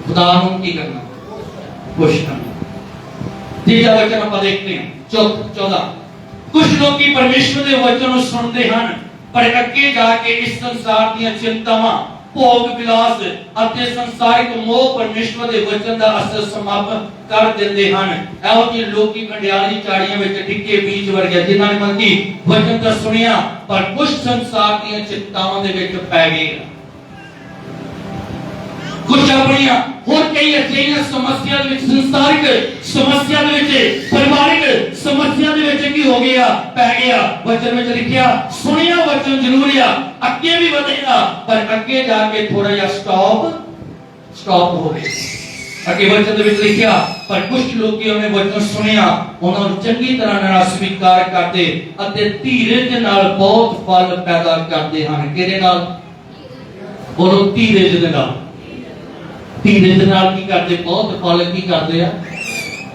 खुदा ਨੂੰ ਕੀ ਕਰਨਾ, खुश करना। तीजा वचन आप देखते हैं 14। कुछ लोग की परमेश्वर के वचन सुनते हैं, पर अगे जाके इस संसार दी चिंतावां, भोग विलास अते संसारिक मोह परमेश्वर के वचन का असर समाप्त कर देते हैं। ਇਹੋ ਜਿਹੇ ਲੋਕੀ ਕੰਡਿਆਲੀ ਝਾੜੀਆਂ ਵਿੱਚ ਡਿੱਗੇ ਬੀਜ ਵਰਗੇ, ਜਿਨ੍ਹਾਂ ਨੇ ਮੰਗੀ ਵਚਨ ਤਾਂ ਸੁਣਿਆ, ਪਰ ਕੁਝ ਸੰਸਾਰ ਦੀਆਂ ਚਿੰਤਾਵਾਂ ਦੇ ਵਿੱਚ ਪੈ ਗਏ। कुछ अपनिया और कई अजिहियां समस्या दे विच, संसारिक समस्या दे विच, परिवारिक समस्या दे विच की हो गया, पै गया। वचन में लिखिया सुनिया वचन जरूर आ, अगे भी बढ़ेगा, पर अगे जाके थोड़ा या स्टॉप हो गए। अगे वचन दे विच लिखिया पर कुछ लोग उन्हें वचन सुनिया, उन्होंने चंगी तरह नाल स्वीकार करते अते धीरज नाल बहुत फल पैदा करते हैं। किहदे नाल? बोलो धीरज दे नाल। धीरज नाल की करते, बहुत फल की करते हैं,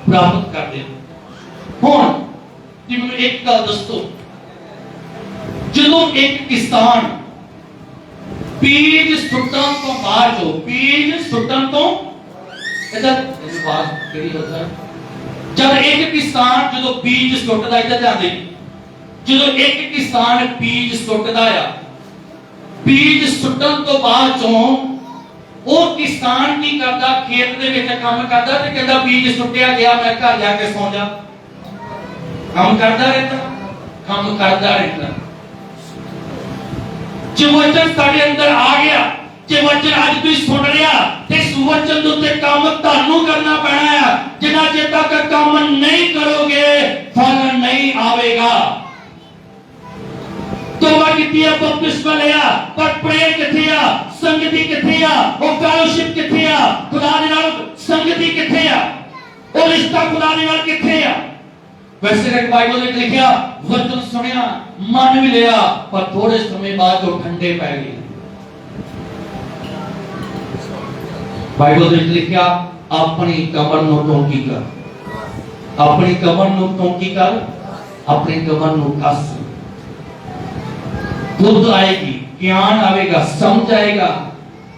प्राप्त करते हैं। हुण जी मैनूं एक गल दसो, जदों एक किसान बीज सुट्टण तो बाद, बीज सुट्टण तो इधर आवाज केड़ी होता है, जब एक किसान जदों बीज सुट्टदा, इधर जांदे, जदों एक किसान बीज सुट्टदा आ, बीज सुट्टण तो बाद चों ਉਹ किसान की करता, खेत दे विच काम करता ते कहंदा बीज सुट्टिया गया, मैं घर जाके सौ जा। काम करता रहता, काम करता रहता। जे वचन साडे अंदर आ गया, जे वचन अज तुसीं सुन लिया ते इस वचन दे उत्ते काम तुहानूं करना पैना है। जिन्ना चेर तक काम नहीं करोगे फल नहीं आवेगा। तौबा कीती है, बपतिस्मा लिया, पर प्रेम किथे आ, संगति किथे आ, वो फेलोशिप किथे आ, खुदा दे नाल संगति किथे आ, वो रिश्ता खुदा दे नाल किथे आ। वैसे एक बाइबल में लिखिया वचन सुनिया, मान भी लिया, पर थोड़े समय बाद वो ठंडे पै गए। बाइबल में लिखिया अपनी कमर नूं टोकी कर, अपनी कमर नूं टोकी कर, अपनी कमर नूं कस। बुद्ध आएगी, ज्ञान आएगा, समझ आएगा।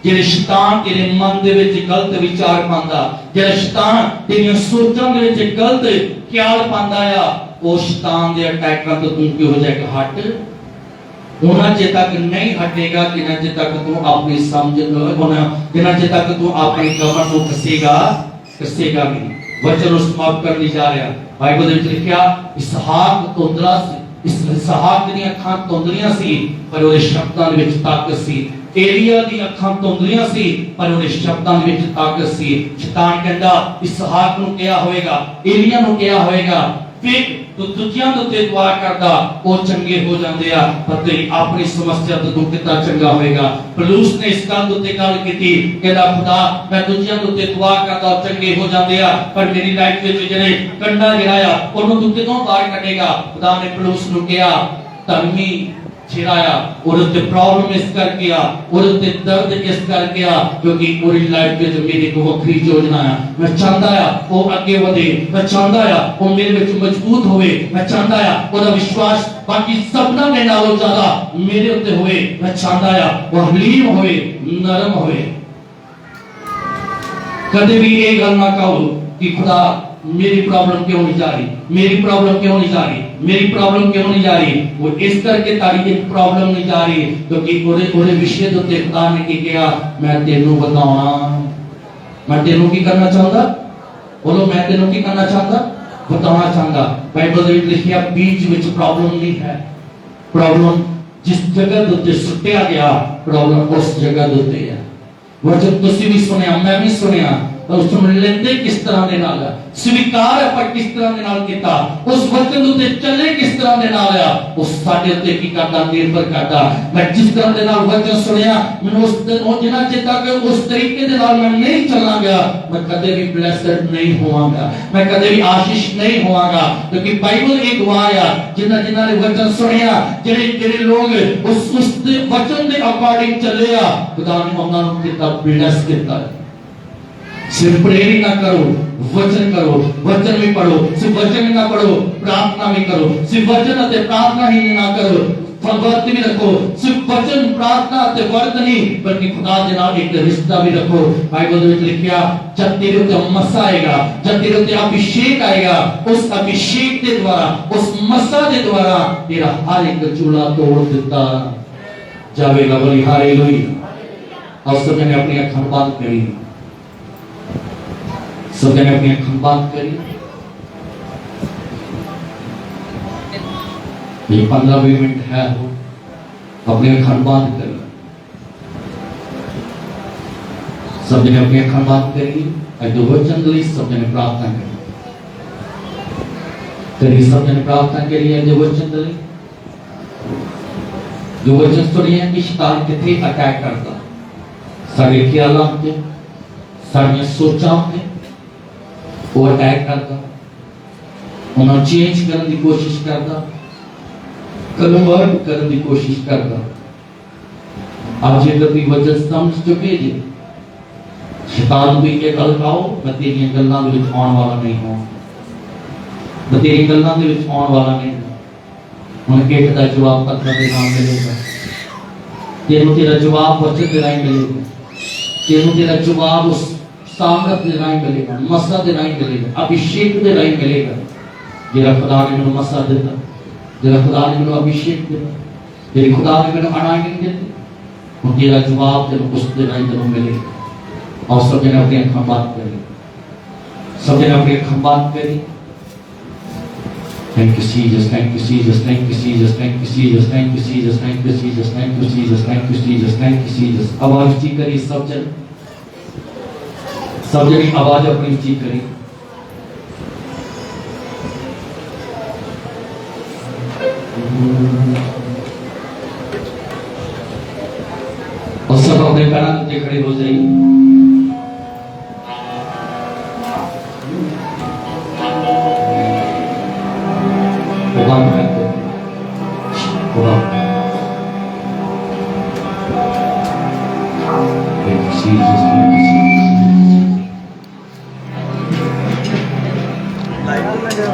जेड़े शैतान तेरे मन दे विच गलत विचार पांदा, जेड़ा शैतान तेरी सोचां दे विच गलत ख्याल पांदा आ, वो शैतान दे अटैकां तो तू किहो जाके हट। उन्हां जे तक नहीं हटेगा, जिन्हां जे तक तू अपनी समझ होना, जिन्हां जे तक तू अपनी कमर को कसेगा भी। वचन समाप्त करने जा रहा। बाइबल में लिखा इसहाक तोंदरा सी, इसहाक दी अखां तोंदरियां सी, पर ਉਹਦੇ ਸ਼ਬਦਾਂ ਦੇ ਵਿੱਚ ਤਾਕਤ ਸੀ। एलिया दी अखां तोंदरियां सी, पर ਉਹਦੇ ਸ਼ਬਦਾਂ ਦੇ ਵਿੱਚ ਤਾਕਤ ਸੀ। शैतान कहंदा इसहाक ਨੂੰ ਕਿਹਾ ਹੋਵੇਗਾ, एलिया ਨੂੰ ਕਿਹਾ ਹੋਵੇਗਾ, फिर तो दूजियां दे उत्ते दुआ करदा ਉਹ ਚੰਗੇ ਹੋ ਜਾਂਦੇ ਆ, ਪਰ ਤੇਰੀ ਆਪਣੀ ਸਮੱਸਿਆ ਤੋਂ ਤੂੰ ਕਿੱਦਾਂ ਚੰਗਾ ਹੋਵੇਗਾ। ਪਲੂਸ ਨੇ ਇਸ ਗੱਲ ਉੱਤੇ ਗੱਲ ਕੀਤੀ, ਕਹਿੰਦਾ ਖੁਦਾ ਮੈਂ ਦੂਜਿਆਂ ਦੇ ਉੱਤੇ ਦੁਆ ਕਰਦਾ ਉਹ ਚੰਗੇ ਹੋ ਜਾਂਦੇ ਆ, ਪਰ ਮੇਰੀ ਲਾਈਫ ਵਿੱਚ ਜਿਹੜੇ ਕੰਡਾ ਜਿਹੜਾ ਆ ਉਹਨੂੰ ਤੂੰ ਕਿਦੋਂ ਬਾਹਰ ਕੱਢੇਗਾ। ਖੁਦਾ ਨੇ ਪਲੂਸ ਨੂੰ ਕਿਹਾ ਧਰਮੀ छिड़ाया और उससे प्रॉब्लम इस करके आ और उससे दर्द इस करके आ, क्योंकि पूरी लाइफ में जो मेरी को वक्री योजना है, मैं चाहता है वो आगे बढ़े, मैं चाहता है वो मेरे में मजबूत होवे, मैं चाहता है वो विश्वास बाकी सबना ने नालों ज्यादा मेरे उत्ते होवे, मैं चाहता है वो हलीम होवे, नरम होवे। कदे भी ये गल ना कहो कि खुदा मेरी प्रॉब्लम क्यों नहीं जा रही, मेरी प्रॉब्लम क्यों नहीं जा रही, मेरी प्रॉब्लम क्यों नहीं जा रही। वो इस करके तारी एक प्रॉब्लम नहीं जा रही क्योंकि ਉਹਦੇ ਵਿਸ਼ੇ ਦੇ ਉੱਤੇ ਖੁਦਾ ਨੇ ਕੀ ਕਿਹਾ, ਮੈਂ ਤੈਨੂੰ ਬਤਾਉਣਾ। ਮੈਂ ਤੈਨੂੰ ਕੀ ਕਰਨਾ ਚਾਹੁੰਦਾ, ਬੋਲੋ ਮੈਂ ਤੈਨੂੰ ਕੀ ਕਰਨਾ ਚਾਹੁੰਦਾ, ਬਤਾਉਣਾ ਚਾਹੁੰਦਾ। ਬਾਈਬਲ ਦੇ ਵਿੱਚ ਲਿਖਿਆ बीच ਵਿੱਚ ਪ੍ਰੋਬਲਮ ਨਹੀਂ ਹੈ। ਪ੍ਰੋਬਲਮ ਜਿਸ ਜਗ੍ਹਾ ਦੇ ਉੱਤੇ ਸੁੱਟਿਆ ਗਿਆ, ਪ੍ਰੋਬਲਮ ਉਸ ਜਗ੍ਹਾ ਦੇ ਉੱਤੇ ਹੈ। वचन तुसी भी सुनिया, मैं भी सुनिया, उस लेंदे किस तरह दे नाल स्वीकार पर किस तरह दे नाल कीता, उस वचन उते चले किस तरह दे नाल आ, उस साडे उते की करदा निर्भर करदा। मैं जिस तरह दे नाल वचन सुनिया, मैं उस दिन ओ जिना चेता कि उस तरीके दे नाल मैं नहीं चलांगा, मैं कदे भी ब्लेस्ड नहीं होवांगा, मैं कदे भी आशीष नहीं होवांगा। क्योंकि बाइबल एक गवाह आ, जिन्ना जिन्ना ने वचन सुनिया, जेड़े जेड़े लोग उस वचन दे अकॉर्डिंग चले आ, खुदा ने उन्हां नूं किता ब्लेस किता। सिर्फ प्रेयर ना करो, वचन करो, वचन भी पढ़ो, सिर्फ वचन ना पढ़ो, प्रार्थना भी करो, सिर्फ वचन अते प्रार्थना ही ना करो, वर्त भी रखो, सिर्फ वचन प्रार्थना अते वर्त नहीं बल्कि खुदा दे नाल एक रिश्ता भी रखो। बाइबल दे विच लिखिया, जब तेरे उते मसा आएगा, जब तेरे उते अभिषेक आएगा, उस अभिषेक के द्वारा, उस मसा के द्वारा तेरा हर एक चूल्हा तोड़ दिता जावेगा। बोली हालेलुया। और सब जने अपनी अखां बंद करी, सब जने अपनी अखां बंद करी। ये 15-20 मिनट है, अपनी अखां बंद करी, सब जने अपनी अखां बंद करी। आज दो वचन दे सब जने प्रार्थना करी, सब जने प्रार्थना करी। आज दो वचन दे जो वचन सुनिए कि शैतान किथे अटैक करता, सारे ख्यालों पे, सारी सोचां पे वो अटैक करता, उन्हें चेंज करने की कोशिश करता, कन्वर्ट करने की कोशिश करता। आप जे कभी वचन समझ चुके जी, शैतान भी ये गल खाओ, मैं तेरी गल्लां दे विच आउण वाला नहीं हूं, मैं तेरी गल्लां दे विच आउण वाला नहीं हूं। हुण किट दा जवाब पत्थर दे नाल मिलेगा, तेनू तेरा जवाब वचन दे राही मिलेगा, तेनू तेरा जवाब उस सामर्थ दे राही मिलेगा, मसा दे राही मिलेगा, अभिषेक दे राही मिलेगा। जेड़ा खुदा ने मैनू मसा दिता, जेड़ा खुदा ने मैनू अभिषेक दिता, जेड़ी खुदा ने मैनू अनाइंटिंग दिती, हुण तेरा जवाब तेनू उस दे राही तेनू मिलेगा। और सब जने अपनी अखां बंद करी, सब जने अपनी अखां बंद करी। Thank you Jesus, thank you Jesus, thank you Jesus, thank you Jesus, thank you Jesus, thank you Jesus, thank you Jesus, thank you Jesus, thank you Jesus। आवाज ची करी सब जन आवाज अपनी ची करी। और सब अपने पैरों पे खड़े हो जाइए।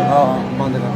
हाँ बंद कर।